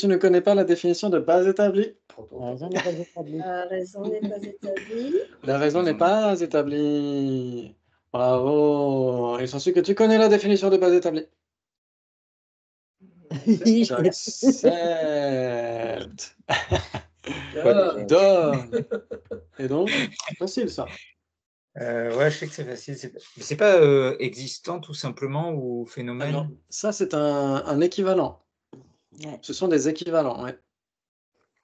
ne connais pas la définition de base établie. La raison n'est pas établie. La raison n'est pas établie. La raison n'est pas établie. Bravo. Il s'ensuit que tu connais la définition de base établie. Oui, J'accepte. Donne. Et donc, facile ça. Ouais, je sais que c'est facile. Mais c'est pas existant tout simplement ou phénomène? Alors, ça, c'est un équivalent. Ouais. Ce sont des équivalents, ouais.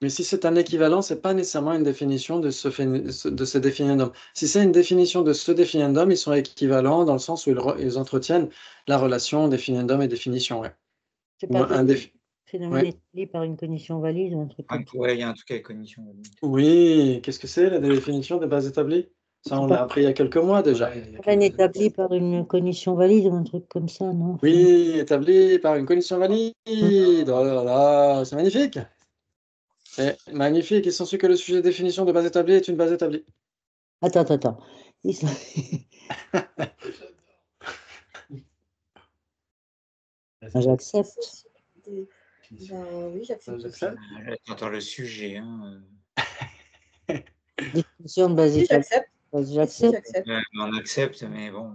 Mais si c'est un équivalent, ce n'est pas nécessairement une définition de ce définendum. Si c'est une définition de ce définendum, ils sont équivalents dans le sens où ils entretiennent la relation définendum et définition. Ouais. C'est Ou pas un phénomène ouais. établi par une condition valide ou un truc comme ça. Ouais, il y a un truc avec cognition. Oui, qu'est-ce que c'est la définition de base établie? Ça, on l'a appris il y a quelques mois déjà. Phénomène établi par une condition valide ou un truc comme ça, non? Oui, établi par une condition valide. Oh là là, c'est magnifique. C'est magnifique. Il s'ensuit que le sujet de définition de base établie est une base établie. Attends. J'accepte. Ben oui, j'accepte. Attends, le sujet. Hein. Définition de base Si, établie. j'accepte. J'accepte. Ouais, on accepte, mais bon.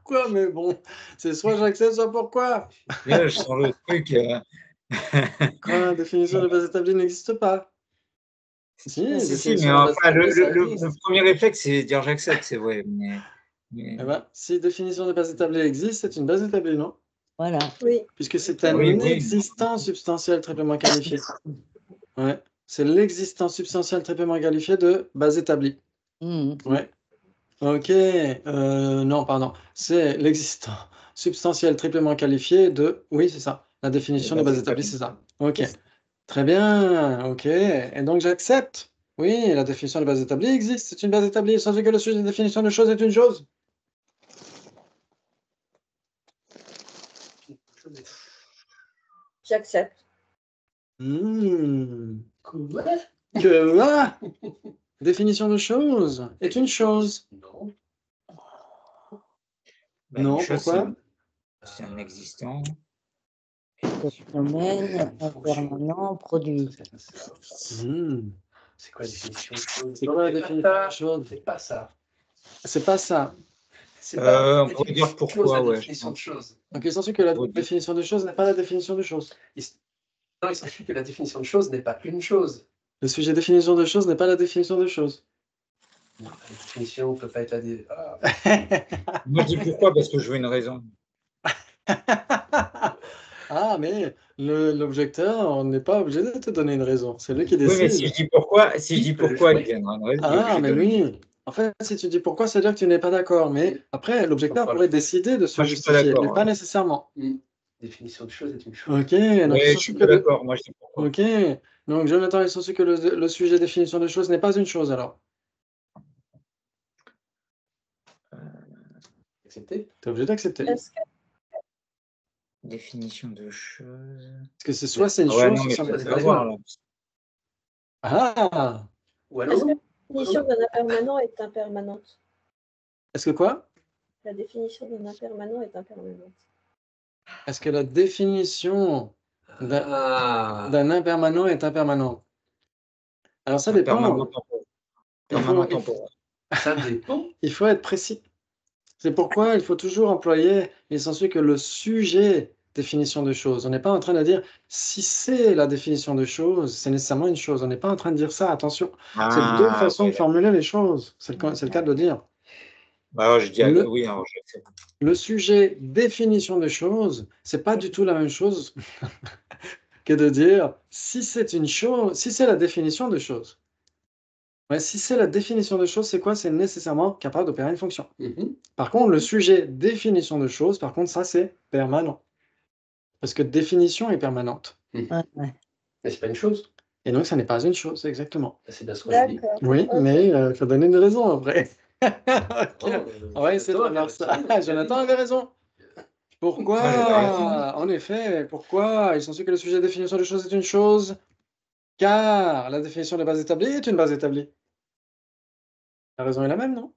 Quoi, mais bon, c'est soit j'accepte, soit pourquoi? Là, je sens le truc. Quoi, la définition de base établie n'existe pas. Si, mais définition de base enfin, établie, ça existe. le premier réflexe, c'est dire j'accepte, c'est vrai. Mais... Eh ben, si définition de base établie existe, c'est une base établie, non? Voilà. Oui. Puisque c'est un Oui. existant substantiel triplement qualifié. Ouais. C'est l'existant substantiel triplement qualifié de base établie. Ouais. Ok. Non, pardon. C'est l'existant substantiel triplement qualifié de... Oui, c'est ça. La définition de base établie, c'est ça. Ok. Très bien. Ok. Et donc, j'accepte. Oui, la définition de base établie existe. C'est une base établie. Sans que le sujet de définition de chose est une chose. J'accepte. Que là, définition de chose est une chose. Non. Non, pourquoi? C'est un existant. Phénomène impermanent produit. C'est quoi la définition de chose? C'est quoi la définition de chose? C'est pas ça. C'est pas ça. C'est pas On pourrait dire pourquoi, la ouais. définition de chose. Donc, il s'ensuit que la définition de chose n'est pas la définition de chose. Non, il s'ensuit que la définition de chose n'est pas une chose. Le sujet définition de chose n'est pas la définition de chose. La définition ne peut pas être la Moi, je dis pourquoi, parce que je veux une raison. Ah, mais l'objecteur n'est pas obligé de te donner une raison. C'est lui qui décide. Oui, mais si je dis pourquoi, il viendra une raison. Ah, mais oui. En fait, si tu dis pourquoi, c'est-à-dire que tu n'es pas d'accord. Mais après, l'objecteur pourrait décider de se Moi, je suis pas justifier, mais d'accord, pas nécessairement. Définition de chose est une chose. Ok, donc Ouais, je suis pas d'accord. Moi, je dis pourquoi. Ok, donc Jonathan, il s'ensuit que le sujet définition de chose n'est pas une chose alors. Accepté. Tu es obligé d'accepter. Est-ce que Définition de choses. Parce que c'est soit c'est une Ah ouais, chose, non, mais soit faut c'est pas savoir, une. là. Ah! Ou est-ce alors, que la définition d'un impermanent est impermanente? Est-ce que quoi? La définition d'un impermanent est impermanente. Est-ce que la définition ah, d'un impermanent est impermanente? Alors ça Permanent dépend. temporaire. Il Permanent faut, temporaire. ça dépend. il faut être précis. C'est pourquoi il faut toujours employer, il s'ensuit que le sujet définition de choses. On n'est pas en train de dire si c'est la définition de choses, c'est nécessairement une chose. On n'est pas en train de dire ça, attention. C'est deux façons de formuler les choses. C'est le cas de le dire. Bah, je dis oui, alors j'accepte. Le sujet définition de choses, c'est pas du tout la même chose que de dire si c'est une chose, si c'est la définition de choses. Ouais, si c'est la définition de choses, c'est quoi? C'est nécessairement capable d'opérer une fonction. Par contre, le sujet définition de choses, par contre, ça c'est permanent. Parce que définition est permanente. Ouais. Mais c'est pas une chose. Et donc, ça n'est pas une chose, exactement. C'est bien ce qu'on a dit. D'accord. Oui, Ok. mais il faut donner une raison après. Ok. Oh, On va essayer de faire ça. Jonathan avait raison. Pourquoi? Ouais, j'avais raison. En effet, pourquoi? Ils sont sûrs que le sujet définition de choses est une chose, car la définition de base établie est une base établie. La raison est la même, non?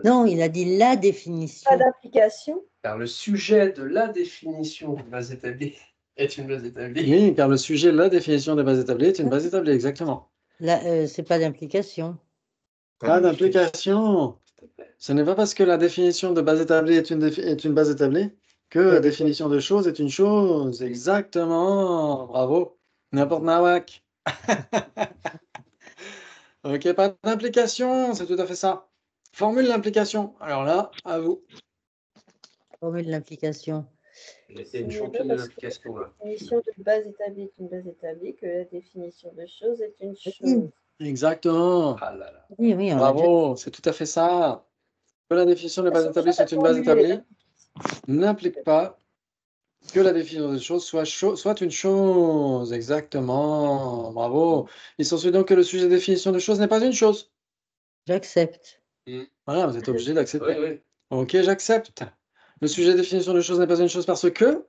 Non, il a dit la définition. Pas d'application. Car le sujet de la définition de base établie est une base établie. Oui, car le sujet, la définition des bases établies est une base établie, exactement. C'est pas d'implication. Pas d'implication. Ce n'est pas parce que la définition de base établie est une base établie que la définition de chose est une chose. Exactement. Bravo. N'importe nawak. Ok, pas d'implication, c'est tout à fait ça. Formule l'implication. Alors là, à vous. Formule l'implication. C'est une championne de l'application là. La définition de base établie est une base établie, que la définition de chose est une Oui. chose. Exactement. Ah là là. Oui, oui, on l'a Bravo, c'est tout à fait ça. Que la définition de base établie soit une base établie n'implique pas que la définition de chose soit une chose. Exactement. Bravo. Il s'ensuit donc que le sujet de définition de chose n'est pas une chose. J'accepte. Voilà, vous êtes obligé d'accepter. Oui, oui. Ok, j'accepte. Le sujet de définition de chose n'est pas une chose parce que?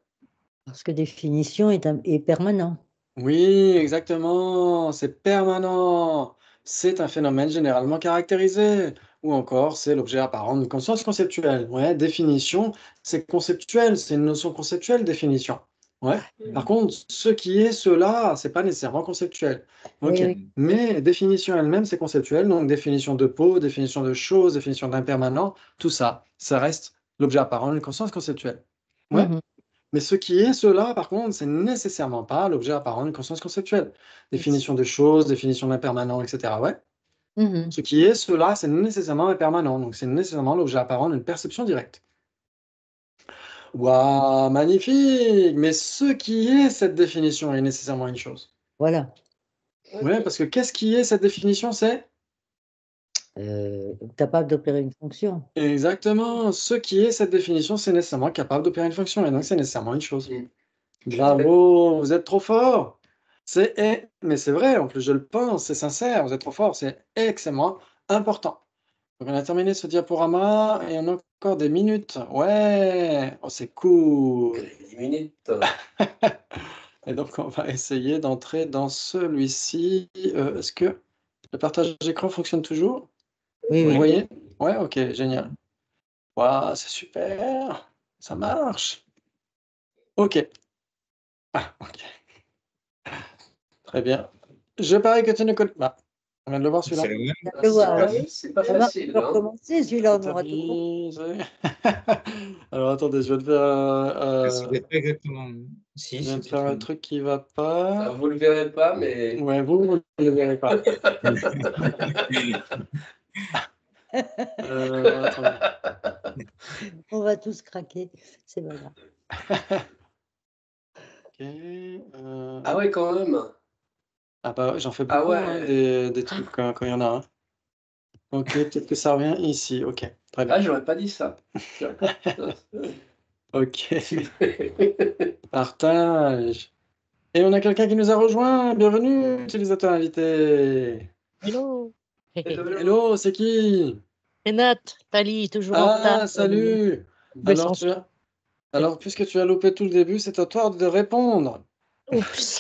Parce que définition est permanent. Oui, exactement. C'est permanent. C'est un phénomène généralement caractérisé. Ou encore, c'est l'objet apparent d'une conscience conceptuelle. Ouais, définition, c'est conceptuel. C'est une notion conceptuelle, définition. Ouais. Par contre, ce qui est cela, c'est pas nécessairement conceptuel. Ok. Oui, oui. Mais définition elle-même, c'est conceptuel. Donc, définition de peau, définition de chose, définition d'impermanent, tout ça, ça reste l'objet apparent d'une conscience conceptuelle. Ouais. Mhm. Mais ce qui est cela, par contre, c'est nécessairement pas l'objet apparent d'une conscience conceptuelle. Définition de choses, définition d'impermanent, etc. Ouais. Mhm. Ce qui est cela, c'est nécessairement impermanent. Donc, c'est nécessairement l'objet apparent d'une perception directe. Waouh, magnifique! Mais ce qui est cette définition est nécessairement une chose. Voilà. Ouais, parce que qu'est-ce qui est cette définition? C'est Capable d'opérer une fonction. exactement. Ce qui est cette définition, c'est nécessairement capable d'opérer une fonction. Et donc, c'est nécessairement une chose. Mm. Bravo, vous êtes trop fort. Mais c'est vrai, en plus je le pense, c'est sincère, vous êtes trop fort, c'est extrêmement important. Donc on a terminé ce diaporama et on a encore des minutes. Ouais, oh, c'est cool. 10 minutes. Et donc on va essayer d'entrer dans celui-ci. Est-ce que le partage d'écran fonctionne toujours? Oui, Vous oui. voyez? Ouais, ok, génial. Waouh, c'est super. Ça marche. Ok. Ah, ok. Très bien. Je parie que tu ne connais pas. On vient de le voir C'est celui-là. le même. On va le voir, hein. C'est pas Ça va, facile. on peut Hein. recommencer, celui-là, on aura tout compris. Alors attendez, je vais te faire, Ça doit être pas exactement. Si, je viens de c'est faire un peut-être truc qui va Ah, pas. vous le verrez pas, mais. Ouais, vous ne le verrez pas. Attendez. On va tous craquer. C'est pas grave. Ok, Ah ouais, quand même. Ah bah j'en fais Ah beaucoup ouais. hein, des trucs quand il y en a un. Ok, peut-être que ça revient ici. Ok, très bien. Ah, j'aurais pas dit ça. Ok, partage. Et on a quelqu'un qui nous a rejoint. Bienvenue, utilisateur invité. Hello. Hello, c'est qui? Renate, Tali, toujours en retard. Ah, salut! Alors, Alors, puisque tu as loupé tout le début, c'est à toi de répondre. Oups.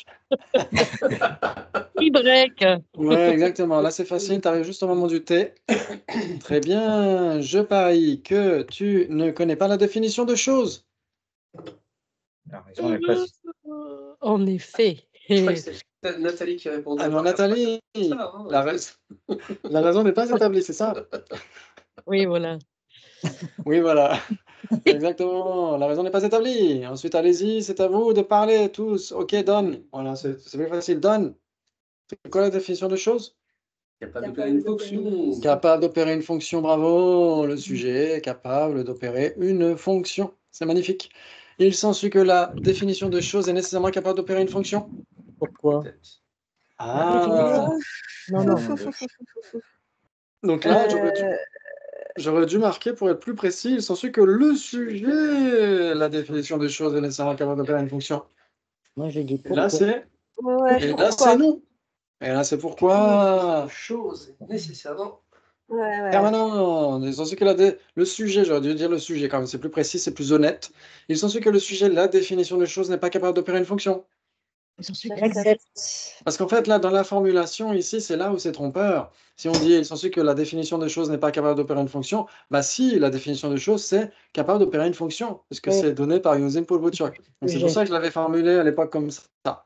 break. Ouais, exactement. Là, c'est facile. Tu arrives juste au moment du thé. Très bien. Je parie que tu ne connais pas la définition de chose. La raison n'est pas... En effet. Je crois que c'est Nathalie qui répondait. Alors, Nathalie, la raison n'est pas établie, c'est ça? Oui, voilà. Oui, voilà. Exactement. La raison n'est pas établie. Ensuite, allez-y, c'est à vous de parler tous. OK, donne. Voilà, c'est plus facile. Donne. C'est quoi la définition de chose? Capable d'opérer une fonction. Capable d'opérer une fonction, bravo. Le sujet est capable d'opérer une fonction. C'est magnifique. Il s'ensuit que la définition de chose est nécessairement capable d'opérer une fonction. Pourquoi? Ah, Non. donc là, j'aurais dû marquer pour être plus précis. Il s'ensuit que le sujet, la définition de chose est nécessairement capable d'opérer une fonction. Moi, je dis Et pourquoi. là, c'est Ouais, non. Et là, c'est pourquoi. Chose nécessairement. Ouais. Permanent. Il s'ensuit que le sujet, j'aurais dû dire le sujet quand même, c'est plus précis, c'est plus honnête. Il s'ensuit que le sujet, la définition de chose n'est pas capable d'opérer une fonction. J'accepte. Parce qu'en fait, là, dans la formulation, ici, c'est là où c'est trompeur. Si on dit, il s'ensuit que la définition de chose n'est pas capable d'opérer une fonction, bah si, la définition de chose, c'est capable d'opérer une fonction, puisque Oui. c'est donné par using Paul Butchok. Donc c'est pour ça que je l'avais formulé à l'époque comme ça.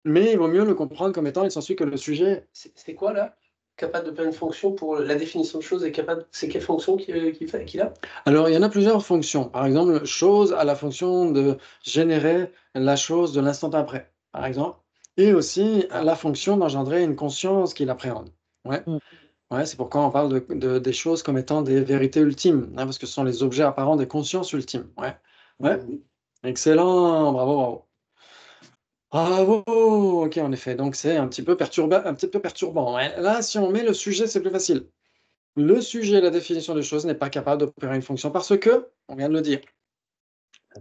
Mais il vaut mieux le comprendre comme étant, il s'ensuit que le sujet... C'est quoi là? Capable d'opérer une fonction pour la définition de chose est capable. C'est quelle fonction qu'il a? Alors, il y en a plusieurs fonctions. Par exemple, chose a la fonction de générer la chose de l'instant après, par exemple. Et aussi la fonction d'engendrer une conscience qui l'appréhende. Ouais. Mm. Ouais, c'est pourquoi on parle des choses comme étant des vérités ultimes, hein, parce que ce sont les objets apparents des consciences ultimes. Ouais. Ouais. Excellent, bravo. Bravo, ok, en effet. Donc, c'est un petit peu perturbant. Ouais. Là, si on met le sujet, c'est plus facile. Le sujet, la définition des choses n'est pas capable d'opérer une fonction parce que, on vient de le dire,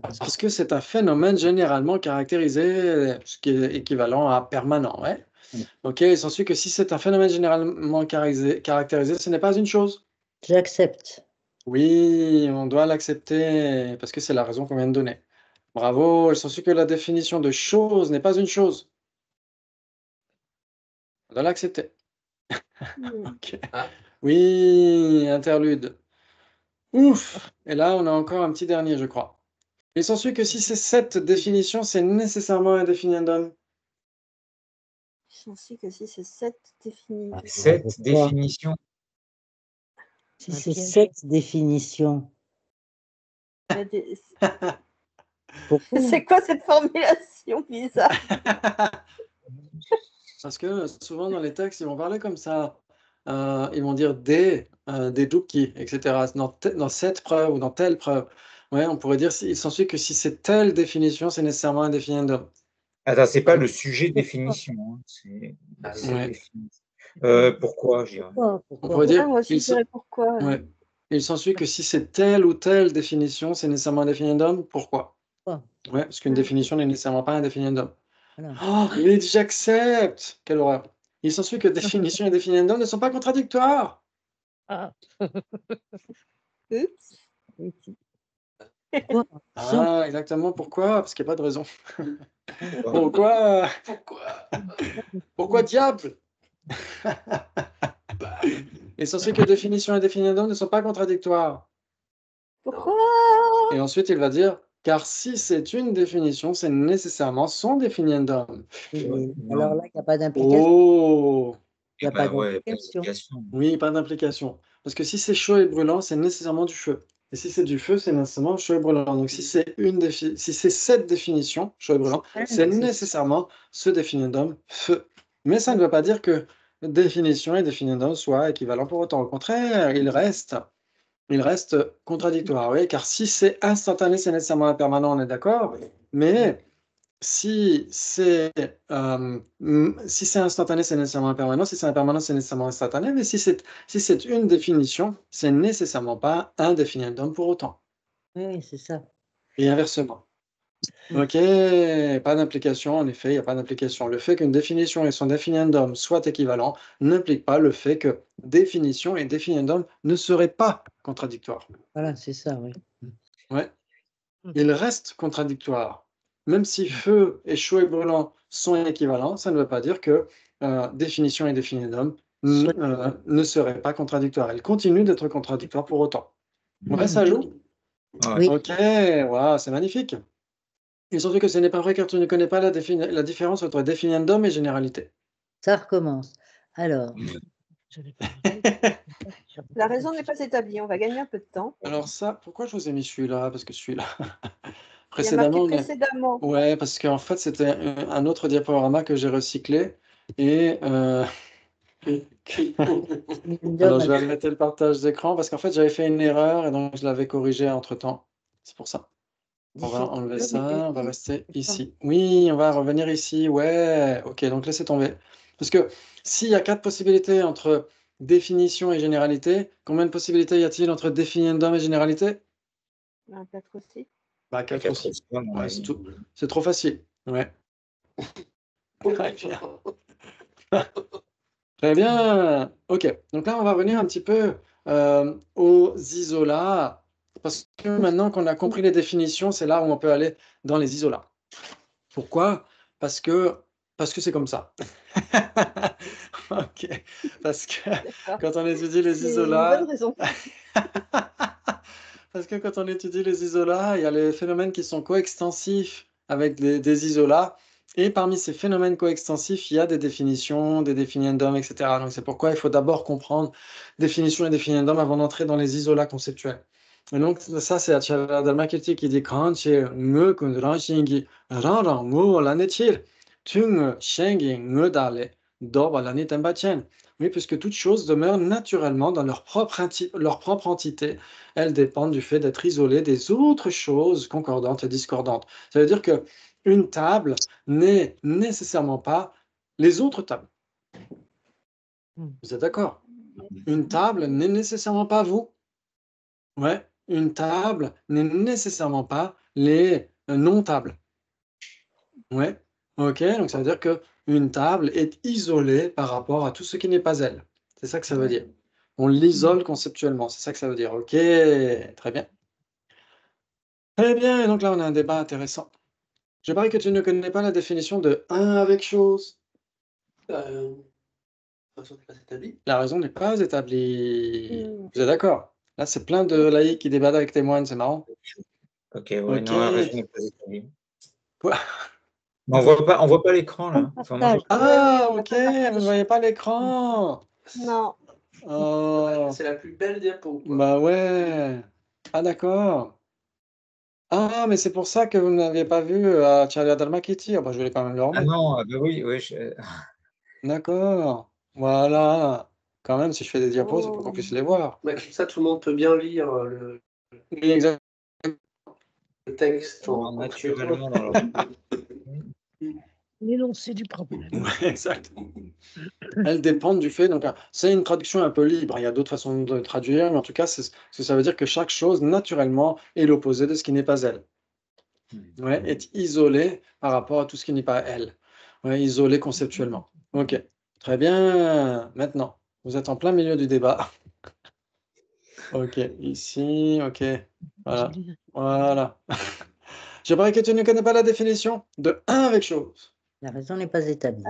parce que c'est un phénomène généralement caractérisé, ce qui est équivalent à permanent. Ouais. Ok, il s'ensuit que si c'est un phénomène généralement caractérisé, ce n'est pas une chose. J'accepte. Oui, on doit l'accepter parce que c'est la raison qu'on vient de donner. Bravo, il s'ensuit que la définition de chose n'est pas une chose. On doit l'accepter. Ok. Oui, interlude. Ouf! Et là, on a encore un petit dernier, je crois. Il s'ensuit que si c'est cette définition, c'est nécessairement un définiendum. Il s'ensuit que si c'est cette définition. Cette définition. Si c'est cette définition. Pourquoi? C'est quoi cette formulation bizarre? Parce que souvent dans les textes, ils vont parler comme ça. Ils vont dire des dupki, etc. Dans cette preuve ou dans telle preuve. Ouais, on pourrait dire, il s'ensuit que si c'est telle définition, c'est nécessairement un définiendum. Attends, c'est pas le sujet définition. Hein, c'est Ouais. définition. Pourquoi, je dirais. On pourrait dire, moi aussi, je dirais pourquoi. ouais. Il s'ensuit que si c'est telle ou telle définition, c'est nécessairement un définiendum. Pourquoi? Ouais, parce qu'une définition n'est nécessairement pas un définiendum. Voilà. Oh, il dit j'accepte. Quelle horreur. Il s'ensuit que définition et définiendum ne sont pas contradictoires. Oups. Ah, exactement. Pourquoi? Parce qu'il n'y a pas de raison. Pourquoi? Pourquoi diable? Il s'ensuit que définition et définiendum ne sont pas contradictoires. Pourquoi? Et ensuite, il va dire, car si c'est une définition, c'est nécessairement son définiendum. Alors là, il n'y a pas d'implication. Oh! Il n'y a pas d'implication. Oui, pas d'implication. Parce que si c'est chaud et brûlant, c'est nécessairement du feu. Et si c'est du feu, c'est nécessairement chaud et brûlant. Donc si c'est cette définition, chaud et brûlant, c'est nécessairement ce définiendum feu. Mais ça ne veut pas dire que définition et définiendum soient équivalents pour autant. Au contraire, il reste contradictoire. Oui, car si c'est instantané, c'est nécessairement impermanent, on est d'accord. Mais si c'est instantané, c'est nécessairement impermanent. Si c'est impermanent, c'est nécessairement instantané. Mais si c'est une définition, c'est nécessairement pas un définiendum pour autant. Oui, c'est ça. Et inversement. Ok, pas d'implication, en effet, il n'y a pas d'implication. Le fait qu'une définition et son définiendum soient équivalents n'implique pas le fait que définition et définiendum ne seraient pas contradictoires. Voilà, c'est ça, oui. Ouais. Ils restent contradictoires. Même si feu et chaud et brûlant sont équivalents, ça ne veut pas dire que définition et définiendum ne seraient pas contradictoires. Elles continuent d'être contradictoires pour autant. Ouais, ça joue? Ouais. Oui. Ok, wow, c'est magnifique. Et surtout que ce n'est pas vrai car tu ne connais pas la différence entre définiendum et généralité. Ça recommence. Alors, Je l'ai pas regardé. La raison n'est pas établie. On va gagner un peu de temps. Alors ça, pourquoi je vous ai mis celui-là? Parce que celui-là, Il y a marqué précédemment, précédemment. ouais, parce qu'en fait, c'était un autre diaporama que j'ai recyclé. Et alors, je vais arrêter le partage d'écran parce qu'en fait, j'avais fait une erreur et donc je l'avais corrigé entre-temps. C'est pour ça. On va enlever ça, on va rester ici. Oui, on va revenir ici. Ouais, ok, donc laissez tomber. Parce que s'il y a 4 possibilités entre définition et généralité, combien de possibilités y a-t-il entre définiendum et généralité? Un 4 aussi. Bah, 4 aussi. Ouais, c'est tout. C'est trop facile. Ouais. Très bien. Très bien. Ok, donc là, on va revenir un petit peu aux isolats. Parce que maintenant qu'on a compris les définitions, c'est là où on peut aller dans les isolats. Pourquoi? Parce que c'est comme ça. Ok. Parce que D'accord. quand on étudie les C'est une isolats, bonne raison. parce que quand on étudie les isolats, il y a les phénomènes qui sont coextensifs avec des isolats. Et parmi ces phénomènes coextensifs, il y a des définitions, des définiendums, etc. Donc c'est pourquoi il faut d'abord comprendre définition et définiendum avant d'entrer dans les isolats conceptuels. Et donc ça, c'est Acharya Dharmakirti qui dit Kanche nge kun ranshingi rang ngo lanetir tung shengi nge dale doba lani tembachen. Oui, puisque toutes choses demeurent naturellement dans leur propre entité. Elles dépendent du fait d'être isolées des autres choses concordantes et discordantes. Ça veut dire que une table n'est nécessairement pas les autres tables. Vous êtes d'accord? Une table n'est nécessairement pas vous. Ouais, une table n'est nécessairement pas les non-tables. Ouais, ok, donc ça veut dire que une table est isolée par rapport à tout ce qui n'est pas elle. C'est ça que ça veut dire. On l'isole conceptuellement, c'est ça que ça veut dire. Ok, très bien. Très bien, et donc là on a un débat intéressant. Je parie que tu ne connais pas la définition de un avec chose. La raison n'est pas établie. La raison n'est pas établie. Vous êtes d'accord? Là, c'est plein de laïcs qui débattent avec tes moines, c'est marrant. Ok, ouais, Ok. non, la raison n'est pas établie. Quoi? Mais on voit pas l'écran là. Enfin, moi, Ah, on a ok, pas de vous ne voyez pas l'écran. Non. Oh, C'est la plus belle diapo, quoi. bah ouais. Ah, d'accord. Ah, mais c'est pour ça que vous n'aviez pas vu Acharya Dharmakirti. Ah, bah, je voulais quand même le ah remettre. non, ah bah oui, oui. D'accord. Voilà. Quand même, si je fais des diapos, c'est pour qu'on Oh. puisse les voir. Ouais, comme ça, tout le monde peut bien lire Oui, exact. le texte Naturellement dans leur... L'énoncé du problème. Ouais, exact. Elles dépendent du fait, donc c'est une traduction un peu libre, il y a d'autres façons de traduire, mais en tout cas, ça veut dire que chaque chose, naturellement, est l'opposé de ce qui n'est pas elle. Ouais, est isolée par rapport à tout ce qui n'est pas elle. Ouais, isolée conceptuellement. Ok, très bien. Maintenant, vous êtes en plein milieu du débat. Ok, ici, ok, voilà, voilà. Je parie que tu ne connais pas la définition de un avec chose. La raison n'est pas établie.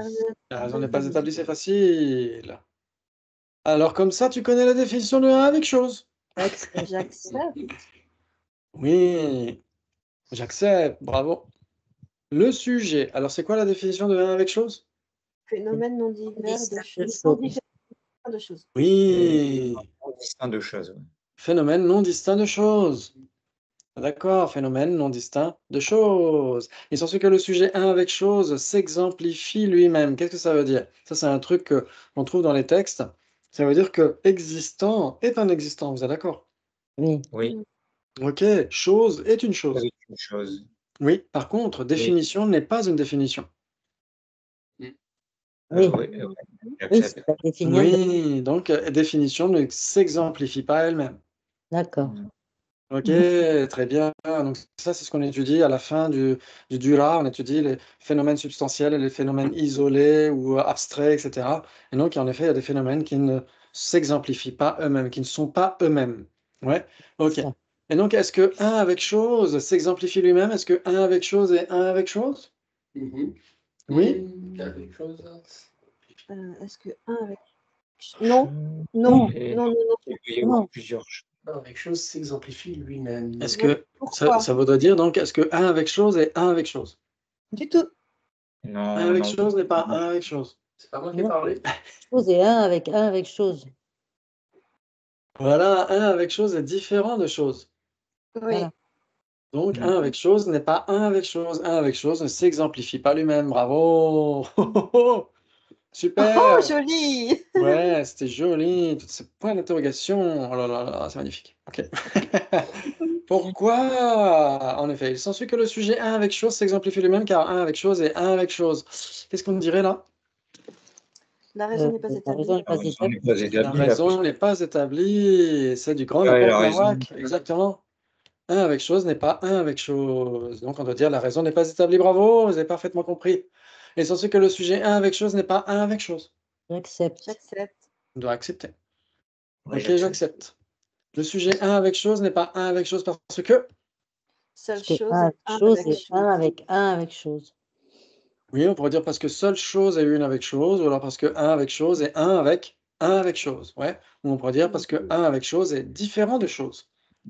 La raison n'est pas établie, c'est facile. Alors comme ça, tu connais la définition de un avec chose. J'accepte. Oui, j'accepte, bravo. Le sujet, alors c'est quoi la définition de un avec chose? Phénomène non divers de choses. choses. Différents de choses. Oui, distinct de choses. Ouais. phénomène non distinct de choses. D'accord, phénomène non distinct de choses. Il s'ensuit que le sujet un avec chose s'exemplifie lui-même. Qu'est-ce que ça veut dire? Ça, c'est un truc qu'on trouve dans les textes. Ça veut dire que existant est un existant, vous êtes d'accord? Oui. Oui, Ok, chose est une chose. avec une chose. Oui, par contre, définition n'est pas une définition. Oui. Oui, Oui, j'accepte. c'est la définition. Oui, donc définition ne s'exemplifie pas elle-même. D'accord. Ok, très bien. Donc ça, c'est ce qu'on étudie à la fin du Dura. On étudie les phénomènes substantiels et les phénomènes isolés ou abstraits, etc. Et donc, en effet, il y a des phénomènes qui ne s'exemplifient pas eux-mêmes, qui ne sont pas eux-mêmes. Ouais, ok. Ça. Et donc, est-ce que un avec chose s'exemplifie lui-même? Est-ce que un avec chose est un avec chose? Mhm. Oui? Avec chose. Est-ce que un avec... Non, non, Et non, non, non. il peut y avoir Non. plusieurs choses. Un avec chose s'exemplifie lui-même. Est-ce Ouais, que pourquoi? ça voudrait dire donc, est-ce que un avec chose est un avec chose? Du tout. Un Non, avec non. chose n'est pas un avec chose. C'est pas moi qui ai Non. parlé. Chose et un avec chose. Voilà, un avec chose est différent de chose. Oui. Voilà. Donc, un avec chose n'est pas un avec chose. Un avec chose ne s'exemplifie pas lui-même. Bravo! Super! Oh, joli! Ouais, c'était joli. Tous ces points d'interrogation. Oh là là là, c'est magnifique. Ok. Pourquoi? En effet, il s'ensuit que le sujet un avec chose s'exemplifie lui-même car un avec chose est un avec chose. Qu'est-ce qu'on dirait là? La raison n'est pas La établie. raison n'est pas Alors, on établie. n'est pas La établi, là, raison parce n'est pas établie. C'est du grand Ouais, n'importe la raison. nawak. Exactement. Un avec chose n'est pas un avec chose. Donc, on doit dire la raison n'est pas établie. Bravo, vous avez parfaitement compris. Il s'ensuit que le sujet un avec chose n'est pas un avec chose. J'accepte. J'accepte. On doit accepter. Ouais, Ok, j'accepte. Le sujet un avec chose n'est pas un avec chose parce que... Seule Parce que chose un est avec un chose avec et chose. un avec chose. Oui, on pourrait dire parce que seule chose est une avec chose, ou alors parce que un avec chose est un avec chose. Ouais. Ou on pourrait dire parce que un avec chose est différent de chose.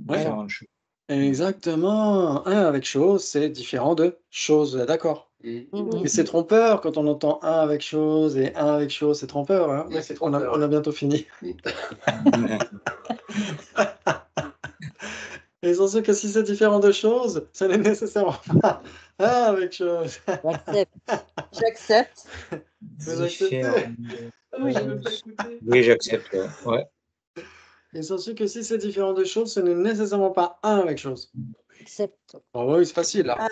Ouais. Différentes choses. Exactement. Un avec chose, c'est différent de chose. D'accord. Mhm. Mais c'est trompeur quand on entend un avec chose et un avec chose, c'est trompeur. Hein. Ouais, c'est On trompeur. a bientôt fini. Et sans ce que si c'est différent de chose, ce n'est nécessairement pas un avec chose. J'accepte. J'accepte. Vous acceptez? Oui. Je veux pas écouter. Oui, j'accepte. Ouais. Ouais. Et sans ce que si c'est différent de chose, ce n'est nécessairement pas un avec chose. J'accepte. Oh oui, c'est facile là.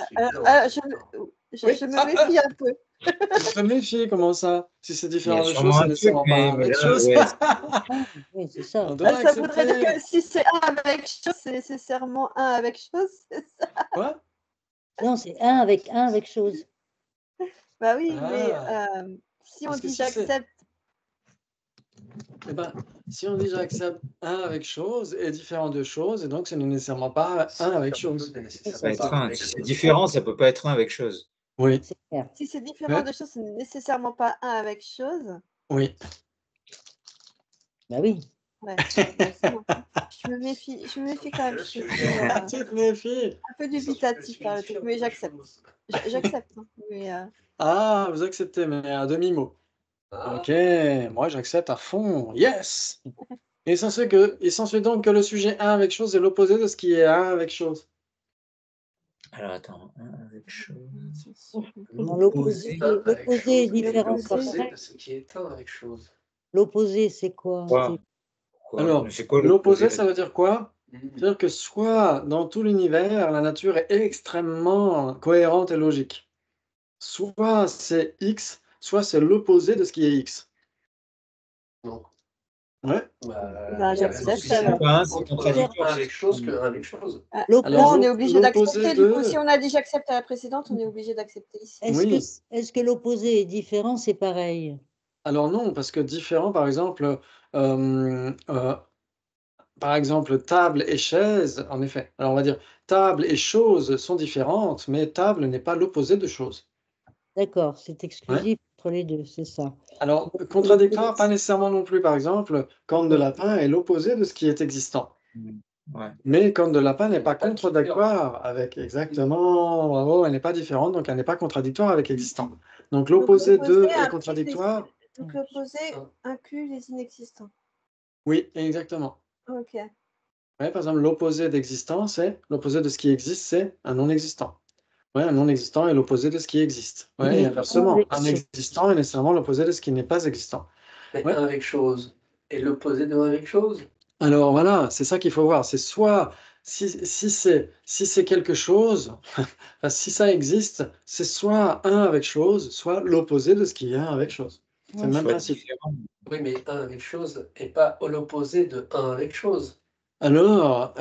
Je Oui. me méfie un peu. Je me méfie, comment ça? Si c'est Il y différent a de chose, sûrement c'est un truc, nécessairement pas un mais avec là, chose. ouais, Oui, c'est ça. On doit Ça voudrait dire accepter. que si c'est un avec chose, c'est nécessairement un avec chose, c'est ça? Quoi? Non, c'est un avec chose. Bah oui, mais Ah, si on parce que dit si c'est- j'accepte, Eh ben, si on dit j'accepte un avec chose est différent de chose, et donc ce n'est nécessairement pas un avec chose. ça va être un. Si c'est différent, ça peut pas être un avec chose. Oui, C'est clair. si c'est différent Ouais. de chose, ce n'est nécessairement pas un avec chose. oui. Bah oui. Ouais, bah, c'est bon. Je me méfie quand même. Je suis Tu te méfies. un peu dubitatif par le truc, mais j'accepte. J'accepte. Hein, mais Ah, vous acceptez, mais à demi-mot. Ok, moi j'accepte à fond. Yes! Et il s'ensuit donc que le sujet un avec chose est l'opposé de ce qui est un avec chose. Alors attends, un avec chose. Non, l'opposé est différent. L'opposé de ce qui est un avec chose. L'opposé, c'est quoi? Quoi? Alors, C'est quoi l'opposé, ça veut dire quoi? Mhm. C'est-à-dire que soit dans tout l'univers, la nature est extrêmement cohérente et logique. Soit c'est X, soit c'est l'opposé de ce qui est X. Non. Ouais. Bah, j'accepte, C'est alors. Pas un, c'est contradictoire. un avec chose que un avec chose. Alors, Là, on est obligé l'opposé d'accepter. de- Du coup, si on a dit j'accepte à la précédente, on est obligé d'accepter ici. Est-ce que l'opposé est différent, c'est pareil? Alors non, parce que différent, par exemple, table et chaise, en effet. Alors on va dire table et chose sont différentes, mais table n'est pas l'opposé de chose. D'accord, c'est exclusif entre les deux, c'est ça. Alors, contradictoire, pas nécessairement non plus. Par exemple, corne de lapin est l'opposé de ce qui est existant. Ouais. Mais corne de lapin n'est pas contradictoire avec exactement, bravo, elle n'est pas différente, donc elle n'est pas contradictoire avec existant. Donc l'opposé de est contradictoire. Donc l'opposé inclut les inexistants. Oui, exactement. Ok. Ouais, par exemple, l'opposé d'existant, c'est l'opposé de ce qui existe, c'est un non-existant. Ouais, un non-existant est l'opposé de ce qui existe. Ouais, et inversement, un existant est nécessairement l'opposé de ce qui n'est pas existant. Mais Ouais. un avec chose est l'opposé de un avec chose. Alors voilà, c'est ça qu'il faut voir. C'est soit si c'est quelque chose, enfin, si ça existe, c'est soit un avec chose, soit l'opposé de ce qui est un avec chose. C'est le même Soit principe. différent. Oui, mais un avec chose n'est pas l'opposé de un avec chose. Alors,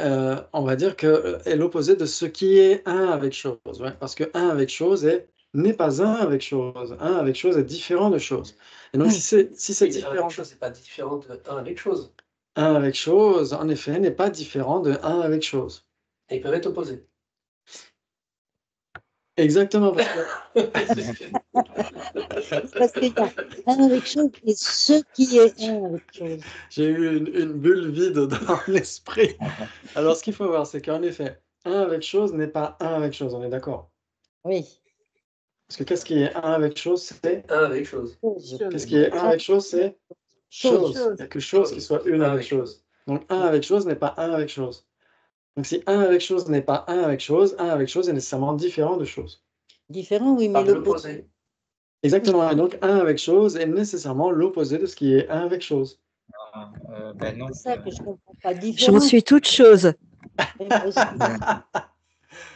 on va dire que est l'opposé de ce qui est un avec chose, ouais, parce que un avec chose n'est pas un avec chose. Un avec chose est différent de chose. Et donc, si c'est Oui, un différent, avec chose, c'est pas différent de un avec chose. un avec chose, en effet, n'est pas différent de un avec chose. Et ils peuvent être opposés. Exactement, parce que Parce qu'il y a un avec chose et ce qui est un avec chose. j'ai eu une bulle vide dans l'esprit. Alors, ce qu'il faut voir, c'est qu'en effet, un avec chose n'est pas un avec chose, on est d'accord? Oui. Parce que qu'est-ce qui est un avec chose, c'est Un avec chose. qu'est-ce qui est un avec chose, c'est chose. Il n'y a que chose qui soit une avec chose. Donc, un avec chose n'est pas un avec chose. Donc, si un avec chose n'est pas un avec chose est nécessairement différent de chose. Différent, oui, mais Par l'opposé. l'opposé. Exactement. Et donc, un avec chose est nécessairement l'opposé de ce qui est un avec chose. Ben non. C'est ça que je ne comprends pas. Différent, J'en suis toute chose. mais moi aussi.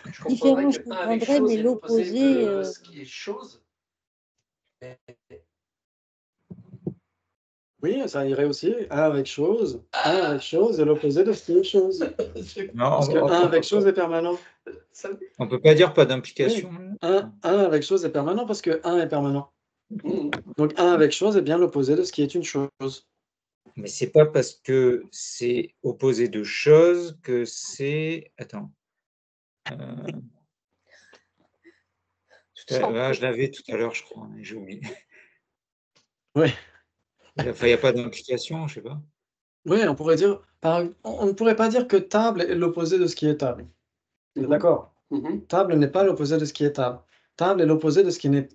Je Différent, comprendrais je que un avec comprendrais, chose mais est l'opposé l'opposé, de ce qui est chose. Mais Oui, ça irait aussi. Un avec chose est l'opposé de ce qui est chose. Non, Parce que un avec chose est permanent. on peut pas dire pas d'implication. Un avec chose est permanent parce que un est permanent. Mhm. Donc un avec chose est bien l'opposé de ce qui est une chose. Mais c'est pas parce que c'est opposé de choses que c'est. Attends. Je l'avais tout à l'heure, je crois, mais j'ai oublié. Oui. Enfin, il n'y a pas d'implication, je sais pas. Oui, on pourrait dire, on ne pourrait pas dire que table est l'opposé de ce qui est table. Vous êtes Mhm. d'accord? Mhm. Table n'est pas l'opposé de ce qui est table. Table est l'opposé de ce qui n'est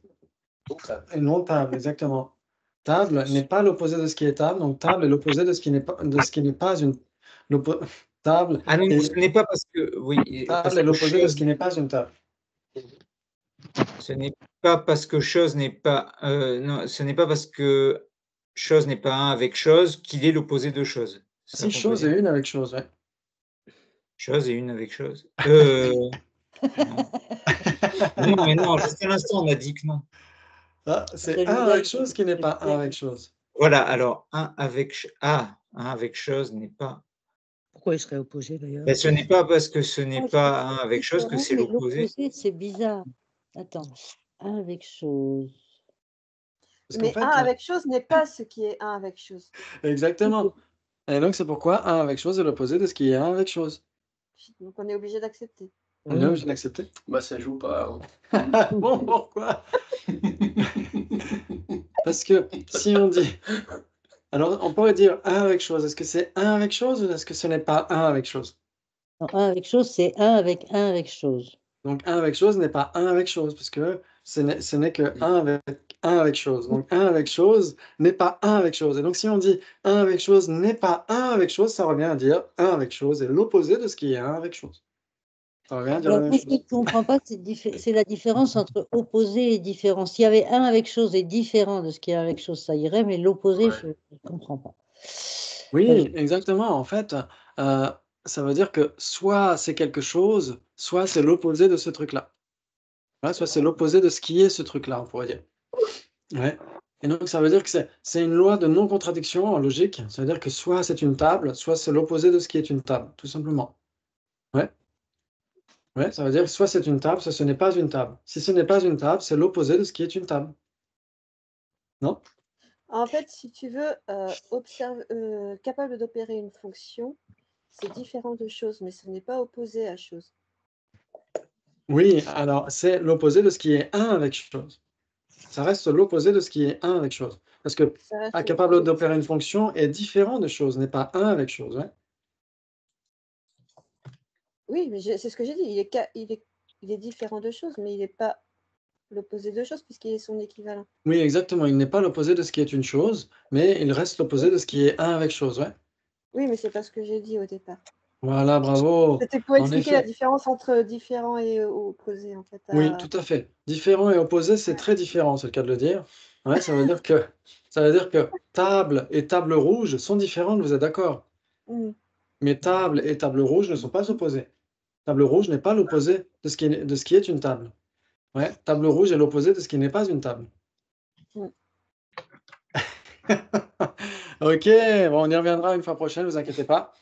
Donc ça. et non table, exactement. Table n'est pas l'opposé de ce qui est table, donc table est l'opposé de ce qui n'est pas une table Ah non, est, ce n'est pas parce que oui, parce table est que l'opposé de ce chose, qui n'est pas une table. ce n'est pas parce que chose n'est pas non, ce n'est pas parce que chose n'est pas un avec chose qu'il est l'opposé de chose. C'est ça Si qu'on peut chose dire. est une avec chose, ouais. Chose et une avec chose. Non. Non, mais non, juste à l'instant, on a dit que non. Ah, je c'est un nous avec aide. chose qui n'est pas un avec chose. Voilà, alors un avec un avec chose n'est pas. Pourquoi il serait opposé d'ailleurs? Ben, ce n'est pas parce que ce n'est Ah, je pas comprends un avec chose que différent, c'est mais l'opposé. l'opposé, c'est bizarre. Attends, un avec chose. Parce qu'en Mais fait, un avec chose n'est pas ce qui est un avec chose. exactement. Et donc c'est pourquoi un avec chose est l'opposé de ce qui est un avec chose. Donc on est obligé d'accepter. On est obligé d'accepter. Bah ça joue pas. Bon, pourquoi? Parce que si on dit, alors on pourrait dire un avec chose, est-ce que c'est un avec chose ou est-ce que ce n'est pas un avec chose? Non, un avec chose, c'est un avec chose. Donc un avec chose n'est pas un avec chose, parce que ce n'est que un avec chose. Donc un avec chose n'est pas un avec chose. Et donc si on dit un avec chose n'est pas un avec chose, ça revient à dire un avec chose est l'opposé de ce qui est un avec chose. Ça revient à dire la Alors, même moi, ce que je chose. ne comprends pas, c'est la différence entre opposé et différent. S'il y avait un avec chose et différent de ce qu'il y a avec chose, ça irait, mais l'opposé, Ouais. je ne comprends pas. Oui, exactement. En fait, ça veut dire que soit c'est quelque chose, soit c'est l'opposé de ce truc-là. Ouais, soit c'est l'opposé de ce qui est ce truc-là, on pourrait dire. Ouais. Et donc ça veut dire que c'est une loi de non-contradiction en logique. Ça veut dire que soit c'est une table, soit c'est l'opposé de ce qui est une table, tout simplement. Ouais. Ouais, ça veut dire que soit c'est une table, soit ce n'est pas une table. Si ce n'est pas une table, c'est l'opposé de ce qui est une table. Non? En fait, si tu veux, capable d'opérer une fonction, c'est différent de chose, mais ce n'est pas opposé à chose. Oui, alors c'est l'opposé de ce qui est un avec chose. Ça reste l'opposé de ce qui est un avec chose. Parce que Ça reste capable l'opposé. d'opérer une fonction est différent de chose, n'est pas un avec chose. Ouais. Oui, mais c'est ce que j'ai dit. Il est différent de chose, mais il n'est pas l'opposé de chose puisqu'il est son équivalent. Oui, exactement. Il n'est pas l'opposé de ce qui est une chose, mais il reste l'opposé de ce qui est un avec chose. Ouais. Oui, mais c'est pas ce que j'ai dit au départ. Voilà, bravo. C'était pour En expliquer la effet. différence entre différent et opposé, en fait. Oui, tout à fait. Différent et opposé, c'est très différent, c'est le cas de le dire. Ouais, ça veut dire que table et table rouge sont différentes, vous êtes d'accord? Mm. Mais table et table rouge ne sont pas opposées. Table rouge n'est pas l'opposé de ce qui est une table. Ouais, table rouge est l'opposé de ce qui n'est pas une table. Mm. Ok, bon, on y reviendra une fois prochaine, ne vous inquiétez pas.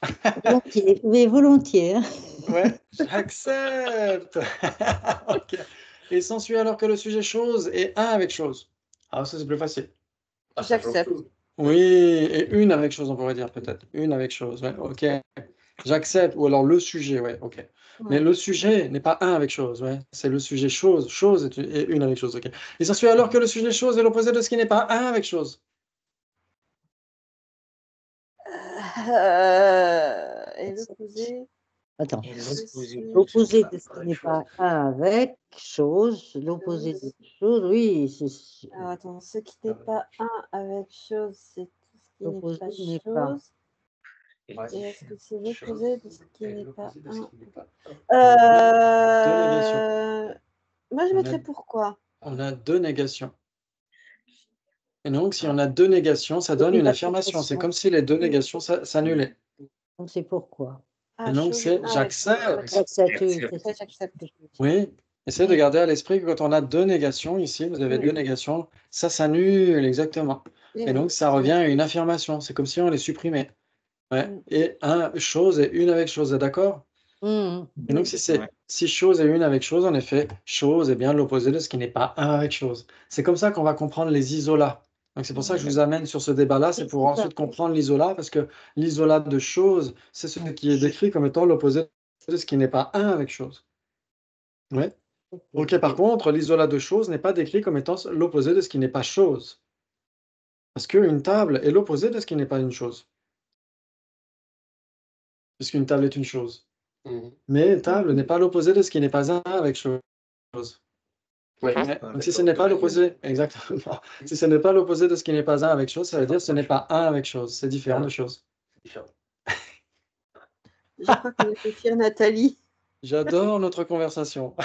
Volontiers, mais volontiers. Hein. Ouais, j'accepte. Ok. Et s'ensuit alors que le sujet chose est un avec chose. Ah, ça c'est plus facile. Ah, ça change J'accepte. tout. Oui, et une avec chose, on pourrait dire peut-être. Une avec chose, ouais, ok. J'accepte. Ou alors le sujet, ouais, ok. Mais Ouais. le sujet n'est pas un avec chose, ouais. C'est le sujet chose. Chose est une avec chose, ok. Il s'ensuit alors que le sujet chose est l'opposé de ce qui n'est pas un avec chose. Et l'opposé. Attends. Et l'opposé. L'opposé de ce qui n'est pas un avec chose, l'opposé de chose, oui, c'est Alors attends, ce qui n'est pas un avec chose, c'est tout ce qui l'opposé n'est n'est pas pas. chose. Et est-ce que c'est l'opposé de ce qui n'est pas un? Deux négations. Moi, je On a- mettrais pourquoi. On a deux négations. Et donc, si on a deux négations, ça donne Oui, une la affirmation. C'est négation. comme si les deux négations s'annulaient. Donc c'est pourquoi. Ah, Et donc, chose, c'est un avec j'accepte. chose. J'accepte, oui, J'accepte. c'est ça. J'accepte. Oui, essayez de garder à l'esprit que quand on a deux négations, ici, vous avez Oui. deux négations, ça s'annule exactement. Oui, Et oui. donc, ça revient à une affirmation. C'est comme si on les supprimait. Ouais. Mm. Et un chose et une avec chose, d'accord? Mhm. Et donc, si c'est Ouais. si chose et une avec chose, en effet, chose est bien l'opposé de ce qui n'est pas un avec chose. C'est comme ça qu'on va comprendre les isolats. Donc, c'est pour ça que je vous amène sur ce débat-là, c'est pour C'est ça. ensuite comprendre l'isolat, parce que l'isolat de chose, c'est ce qui est décrit comme étant l'opposé de ce qui n'est pas un avec chose. Ouais. Ok, par contre, l'isolat de chose n'est pas décrit comme étant l'opposé de ce qui n'est pas chose. Parce qu'une table est l'opposé de ce qui n'est pas une chose. Puisqu'une table est une chose. Mhm. Mais table n'est pas l'opposé de ce qui n'est pas un avec chose. Ouais. Ouais. Ah, Donc si ce d'accord. n'est pas l'opposé, exactement. Si ce n'est pas l'opposé de ce qui n'est pas un avec chose, ça veut dire que ce n'est pas un avec chose. C'est différent de chose. C'est différent. Je crois qu'on a fait fuir Nathalie. J'adore notre conversation.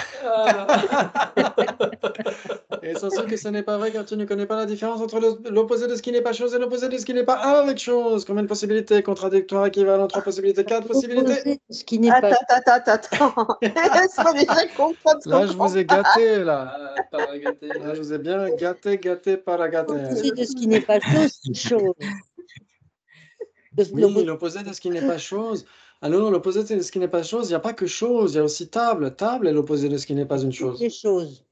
Et sans que ce n'est pas vrai car tu ne connais pas la différence entre l'opposé de ce qui n'est pas chose et l'opposé de ce qui n'est pas un avec chose. Combien de possibilités? Contradictoires, équivalent, trois possibilités, quatre possibilités. L'opposé de ce qui n'est pas. Attends. Laisse-moi déjà comprendre ce Là, qu'on je vous ai gâté, là. Ah, pas gâté. Là, je vous ai bien gâté, par la gâté. L'opposé de ce qui n'est pas chose, c'est chose. Oui, l'opposé de ce qui n'est pas chose. Alors, l'opposé de ce qui n'est pas chose, il n'y a pas que chose, il y a aussi table. Table est l'opposé de ce qui n'est pas une chose. Les choses.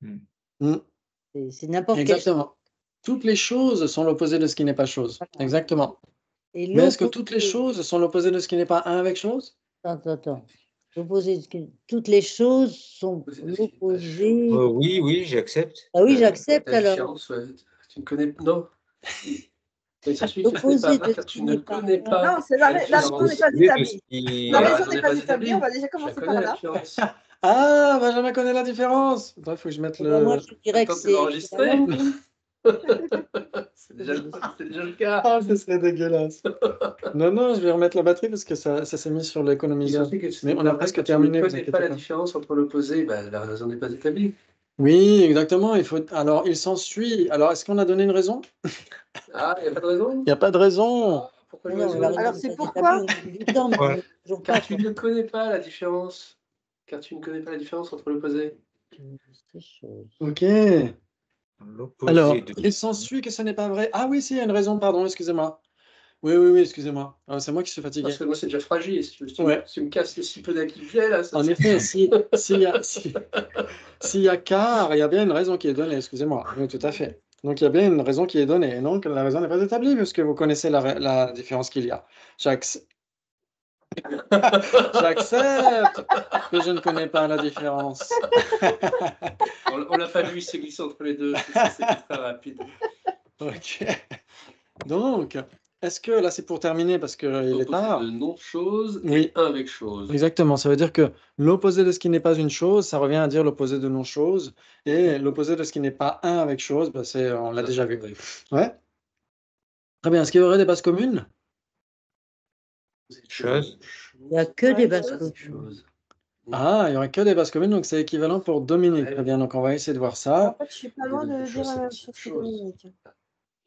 Mm. C'est n'importe quelle chose. Exactement. Toutes les choses sont l'opposé de ce qui n'est pas chose. Voilà. Exactement. Et Mais est-ce que l'opposé- toutes les choses sont l'opposé de ce qui n'est pas un avec chose? Attends. L'opposé de ce qui- Toutes les choses sont l'opposé. Oui, j'accepte. Ah oui, j'accepte La alors. différence, ouais. Tu ne connais pas. Non. Mais ça suffit que ce n'est L'opposé pas de vrai ce car qui tu ne n'est pas connais vrai. pas. Non, c'est la raison n'est pas établie. La Voilà, raison j'en ai n'est pas pas établie, on va déjà Je commencer connais par la là. différence. Ah, Benjamin connaît la différence. Il faut que je mette Eh ben, moi, le... je dirais que Attends, tu c'est vas enregistrer. la langue. C'est déjà le cas. Ah, ce serait dégueulasse. Non, je vais remettre la batterie parce que ça s'est mis sur l'économiseur. Mais on a presque terminé, Tu vous ne connais inquiétez pas la pas. différence entre l'opposé, bah, la raison n'est pas établie. Oui, exactement. Alors, il s'ensuit. Alors, est-ce qu'on a donné une raison? Ah, il n'y a pas de raison? Il n'y a pas de raison. Pourquoi Non, je non, raison la raison Alors, n'est c'est pas pourquoi établie au niveau du temps, mais on n'est toujours pas. Car tu ne connais pas la différence. Car tu ne connais pas la différence entre l'opposé. C'est chose. Ok. L'opposé Alors, de... il s'ensuit que ce n'est pas vrai. Ah oui, si, il y a une raison, pardon, excusez-moi. Oui, excusez-moi. Ah, c'est moi qui suis fatigué. Parce que moi, c'est déjà fragile. Si tu Ouais. me casses le si peu d'acquis que j'ai, là, ça En effet, s'il y a car, il y a bien une raison qui est donnée, excusez-moi. Oui, tout à fait. Donc, il y a bien une raison qui est donnée. Et donc, la raison n'est pas établie, puisque vous connaissez la différence qu'il y a. J'accepte que je ne connais pas la différence. On l'a pas vu, il s'est glissé entre les deux. C'est très rapide. Ok. Donc, est-ce que, là, c'est pour terminer, parce qu'il est tard. De non-chose Oui. et un avec chose. Exactement, ça veut dire que l'opposé de ce qui n'est pas une chose, ça revient à dire l'opposé de non-chose, et l'opposé de ce qui n'est pas un avec chose, bah, on l'a déjà vu. Ouais. Très bien, est-ce qu'il y aurait des bases communes? Chose. Il n'y a que des Ouais, bases chose. communes. Ah, il n'y aurait que des bases communes, donc c'est équivalent pour Dominique. Ouais. Très bien, donc on va essayer de voir En ça. fait, je suis pas loin de dire la même chose que Dominique.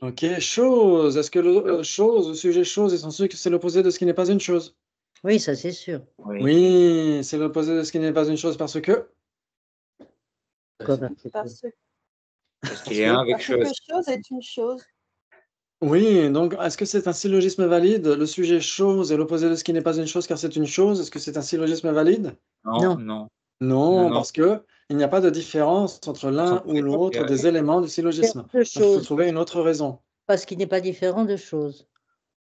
Ok, chose. Est-ce que le chose, le sujet chose, est censé que c'est l'opposé de ce qui n'est pas une chose? Oui, ça c'est sûr. Oui, c'est l'opposé de ce qui n'est pas une chose parce que... Quoi, parce que- Parce Parce qu'il y a un avec que chose. chose est une chose. Oui, donc est-ce que c'est un syllogisme valide? Le sujet chose est l'opposé de ce qui n'est pas une chose car c'est une chose. Est-ce que c'est un syllogisme valide? Non, Non. non, Non, non. parce que il n'y a pas de différence entre l'un ou l'autre des éléments du syllogisme. De Donc, il faut choses, trouver une autre raison. parce qu'il n'est pas différent de choses.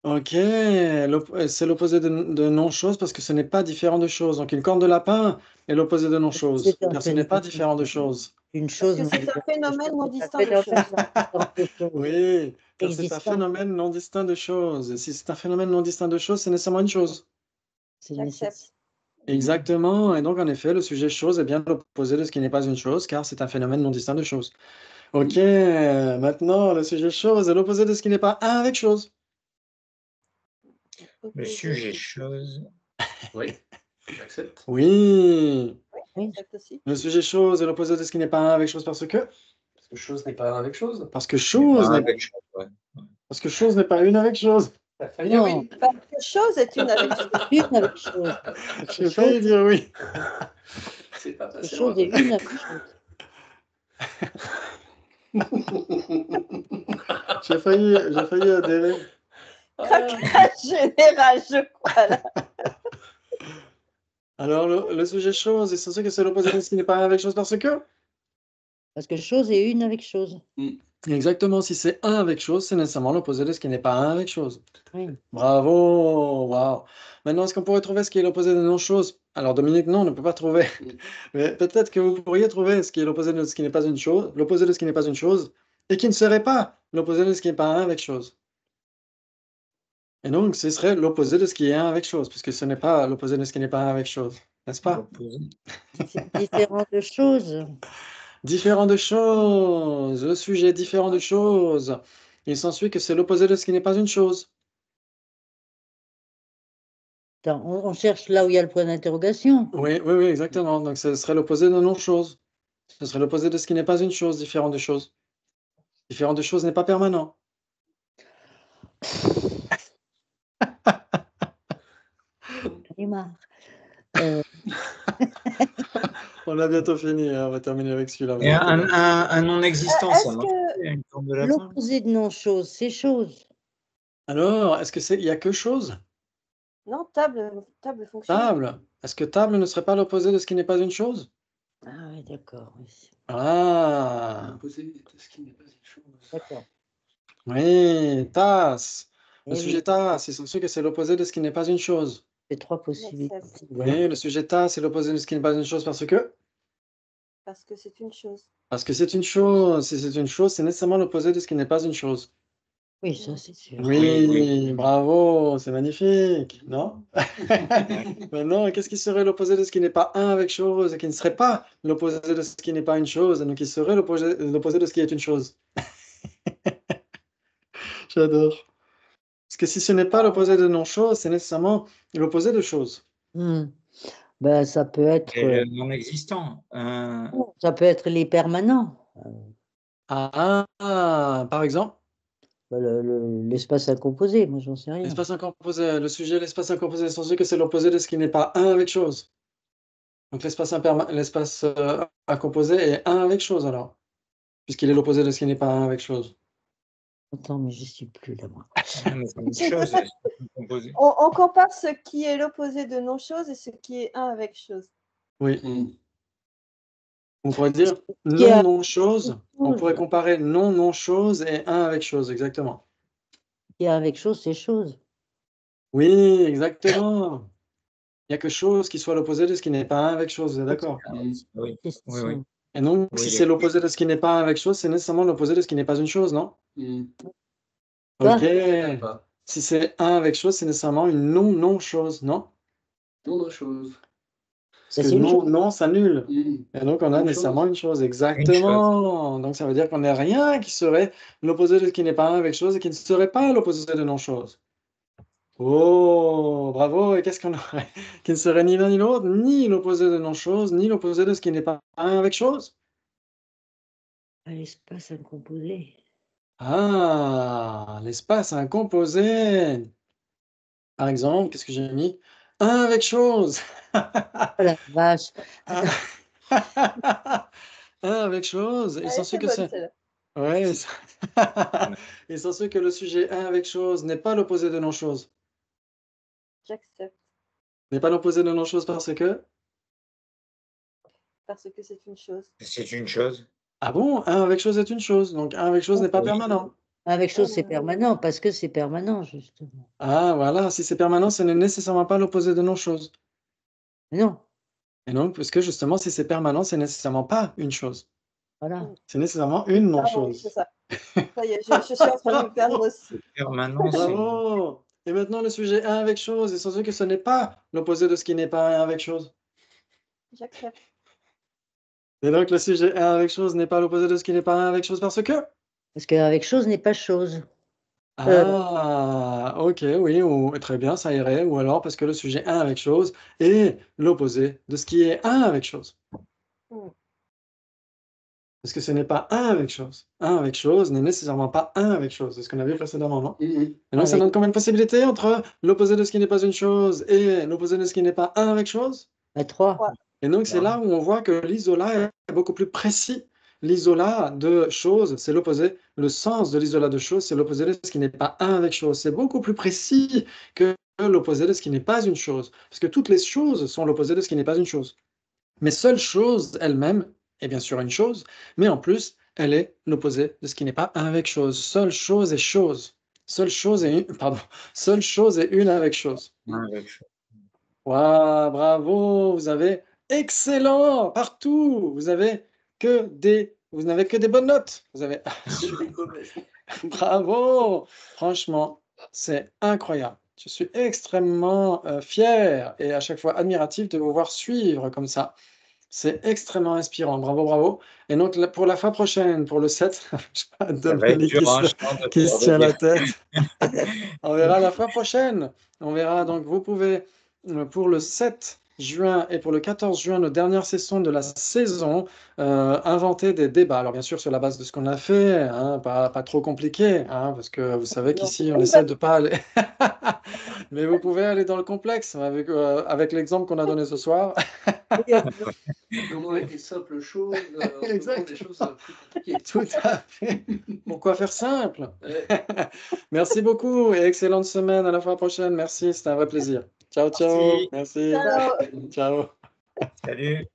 Ok, c'est l'opposé de non-chose parce que ce n'est pas différent de chose. Donc, une corne de lapin est l'opposé de non-chose, C'est un car ce n'est pas phénomène. différent de chose. Une Parce chose, que c'est un phénomène non distinct de phénomène choses. non distinct de choses. Oui, car c'est un Existant. phénomène non distinct de choses. Et si c'est un phénomène non distinct de choses, c'est nécessairement une chose. C'est J'accepte. nécessaire. Exactement. Et donc, en effet, le sujet chose est bien l'opposé de ce qui n'est pas une chose, car c'est un phénomène non distinct de chose. Ok, maintenant, le sujet chose est l'opposé de ce qui n'est pas un avec chose. Le sujet chose. Oui, j'accepte. Oui, J'accepte aussi. le sujet chose est l'opposé de ce qui n'est pas un avec chose parce que Parce que chose n'est pas un avec chose. Parce que chose n'est Avec chose, ouais. parce que chose n'est pas une avec chose. T'as failli dire oui. Parce que chose est une avec chose. Une avec chose. J'ai failli dire oui. C'est pas Quelque passé. chose et une avec chose. J'ai failli adhérer. Craquage général, je crois. Là. Alors, le sujet chose est censé que c'est l'opposé de ce qui n'est pas un avec chose parce que Parce que chose et une avec chose. exactement, si c'est un avec chose, c'est nécessairement l'opposé de ce qui n'est pas un avec chose. Oui. Bravo, waouh. Maintenant, est-ce qu'on pourrait trouver ce qui est l'opposé de non-chose? Alors, Dominique, non, on ne peut pas trouver. Mais peut-être que vous pourriez trouver ce qui est l'opposé de ce qui n'est pas une chose, l'opposé de ce qui n'est pas une chose, et qui ne serait pas l'opposé de ce qui n'est pas un avec chose. Et donc, ce serait l'opposé de ce qui est un avec chose, puisque ce n'est pas l'opposé de ce qui n'est pas un avec chose, n'est-ce pas? C'est différent de choses. Différent de choses, le sujet différent de choses. Il s'ensuit que c'est l'opposé de ce qui n'est pas une chose. Attends, on cherche là où il y a le point d'interrogation. Oui, oui, oui, exactement. Donc, ce serait l'opposé de non-chose. Ce serait l'opposé de ce qui n'est pas une chose, différent de chose. Différent de chose n'est pas permanent. J'en ai marre. On a bientôt fini, hein, on va terminer avec celui-là. Et un non-existant, ça Est-ce marche. que Une forme de lapin. L'opposé de non-chose, c'est chose. Alors, est-ce que c'est, il y a que chose? non, table fonctionne. Table. Est-ce que table ne serait pas l'opposé de ce qui n'est pas une chose? Ah oui, d'accord. Oui. Ah, L'opposé de ce qui n'est pas une chose. D'accord. oui, tasse. Le Eh sujet oui, tasse, il s'ensuit que c'est l'opposé de ce qui n'est pas une chose. c'est trois possibilités. Oui, le sujet tasse, c'est l'opposé de ce qui n'est pas une chose parce que c'est une chose. Parce que c'est une chose. Si c'est une chose, c'est nécessairement l'opposé de ce qui n'est pas une chose. Oui, ça c'est sûr. Oui, bravo, c'est magnifique, non? Maintenant, qu'est-ce qui serait l'opposé de ce qui n'est pas un avec chose et qui ne serait pas l'opposé de ce qui n'est pas une chose, et donc qui serait l'opposé de ce qui est une chose? J'adore. Parce que si ce n'est pas l'opposé de non-chose, c'est nécessairement l'opposé de chose. Ben, ça peut être, Et le non-existant. ça peut être les permanents. Par exemple, Ben, l'espace incomposé, moi j'en sais rien. l'espace incomposé, le sujet, l'espace incomposé, sans doute que c'est l'opposé de ce qui n'est pas un avec chose. Donc l'espace incomposé est un avec chose alors, puisqu'il est l'opposé de ce qui n'est pas un avec chose. Attends, mais je suis plus là, moi. On compare ce qui est l'opposé de non-chose et ce qui est un avec chose. Oui. On pourrait dire qui a- non-non-chose. On pourrait comparer non-non-chose et un avec chose, exactement. Qui a avec chose, c'est chose. Oui, exactement. Il n'y a que chose qui soit l'opposé de ce qui n'est pas un avec chose, vous êtes d'accord? Oui, Question. oui, oui. Et donc, Oui, si il c'est est- l'opposé de ce qui n'est pas un avec chose, c'est nécessairement l'opposé de ce qui n'est pas une chose, non? Quoi? Ok. Si c'est un avec chose, c'est nécessairement une non-non-chose, non? Non-chose. Parce Ça, que c'est une non, chose. non, ça annule. Et donc, on a Une nécessairement chose. une chose. Exactement. Donc, ça veut dire qu'on n'a rien qui serait l'opposé de ce qui n'est pas un avec chose et qui ne serait pas l'opposé de non-chose. Oh, bravo. Et qu'est-ce qu'on aurait? Qui ne serait ni l'un ni l'autre, ni l'opposé de non-chose, ni l'opposé de ce qui n'est pas un avec chose. L'espace incomposé. Ah, l'espace incomposé. Par exemple, qu'est-ce que j'ai mis? Un avec chose. Oh la vache. Un avec chose. Il s'ensuit que c'est. Ouais, et sans ceux que le sujet un avec chose n'est pas l'opposé de non-chose. J'accepte. N'est pas l'opposé de non-chose parce que. Parce que c'est une chose. C'est une chose. Ah bon, un avec chose est une chose, donc un avec chose n'est pas Oui. permanent. Avec chose, c'est permanent, parce que c'est permanent, justement. Ah voilà, si c'est permanent, ce n'est nécessairement pas l'opposé de non-chose. Mais non, Et donc, parce que justement, si c'est permanent, c'est nécessairement pas une chose. voilà. C'est nécessairement une Ah oui, c'est non-chose. ça. Ça y est, je suis en train de me perdre aussi. Permanent, c'est. Bravo! Et maintenant, le sujet un avec chose, et sans doute que ce n'est pas l'opposé de ce qui n'est pas un avec chose. J'accepte. Et donc, le sujet un avec chose n'est pas l'opposé de ce qui n'est pas un avec chose parce que. Parce qu'avec chose n'est pas chose. Ah, ok, oui, ou, très bien, ça irait. Ou alors parce que le sujet un avec chose est l'opposé de ce qui est un avec chose. Mm. Parce que ce n'est pas un avec chose. Un avec chose n'est nécessairement pas un avec chose. C'est ce qu'on a vu précédemment, non? Et donc, ça Avec- donne combien de possibilités entre l'opposé de ce qui n'est pas une chose et l'opposé de ce qui n'est pas un avec chose? Bah, 3. Et donc, c'est là où on voit que l'isola est beaucoup plus précis. L'isola de chose, c'est l'opposé. Le sens de l'isola de chose, c'est l'opposé de ce qui n'est pas un avec chose. C'est beaucoup plus précis que l'opposé de ce qui n'est pas une chose. Parce que toutes les choses sont l'opposé de ce qui n'est pas une chose. Mais seule chose elle-même est bien sûr une chose, mais en plus, elle est l'opposé de ce qui n'est pas un avec chose. Seule chose est chose. Seule chose est une, pardon, seule chose est une avec chose. Avec chose. Waouh, bravo, vous avez excellent partout. Vous n'avez que des bonnes notes. Vous avez bravo. Franchement, c'est incroyable. Je suis extrêmement fier et à chaque fois admiratif de vous voir suivre comme ça. C'est extrêmement inspirant. Bravo, bravo. Et donc, pour la fois prochaine, pour le 7, je sais pas, Ça va être Dominique dur, hein, je pense, de qui pouvoir se tient la dire. tête. On verra la fois prochaine. On verra. Donc, vous pouvez, pour le 7 juin et pour le 14 juin, nos dernières sessions de la saison, inventer des débats. Alors, bien sûr, sur la base de ce qu'on a fait, hein, pas trop compliqué, hein, parce que vous savez qu'ici, on essaie de pas aller. Mais vous pouvez aller dans le complexe avec l'exemple qu'on a donné ce soir. Comment avec les simples choses, on peut prendre des choses plus compliquées. Tout à fait. Pourquoi faire simple? Ouais. Merci beaucoup et excellente semaine. À la fois prochaine. Merci, c'était un vrai plaisir. Ciao, ciao. Merci. Merci. Ciao. Ciao. Salut.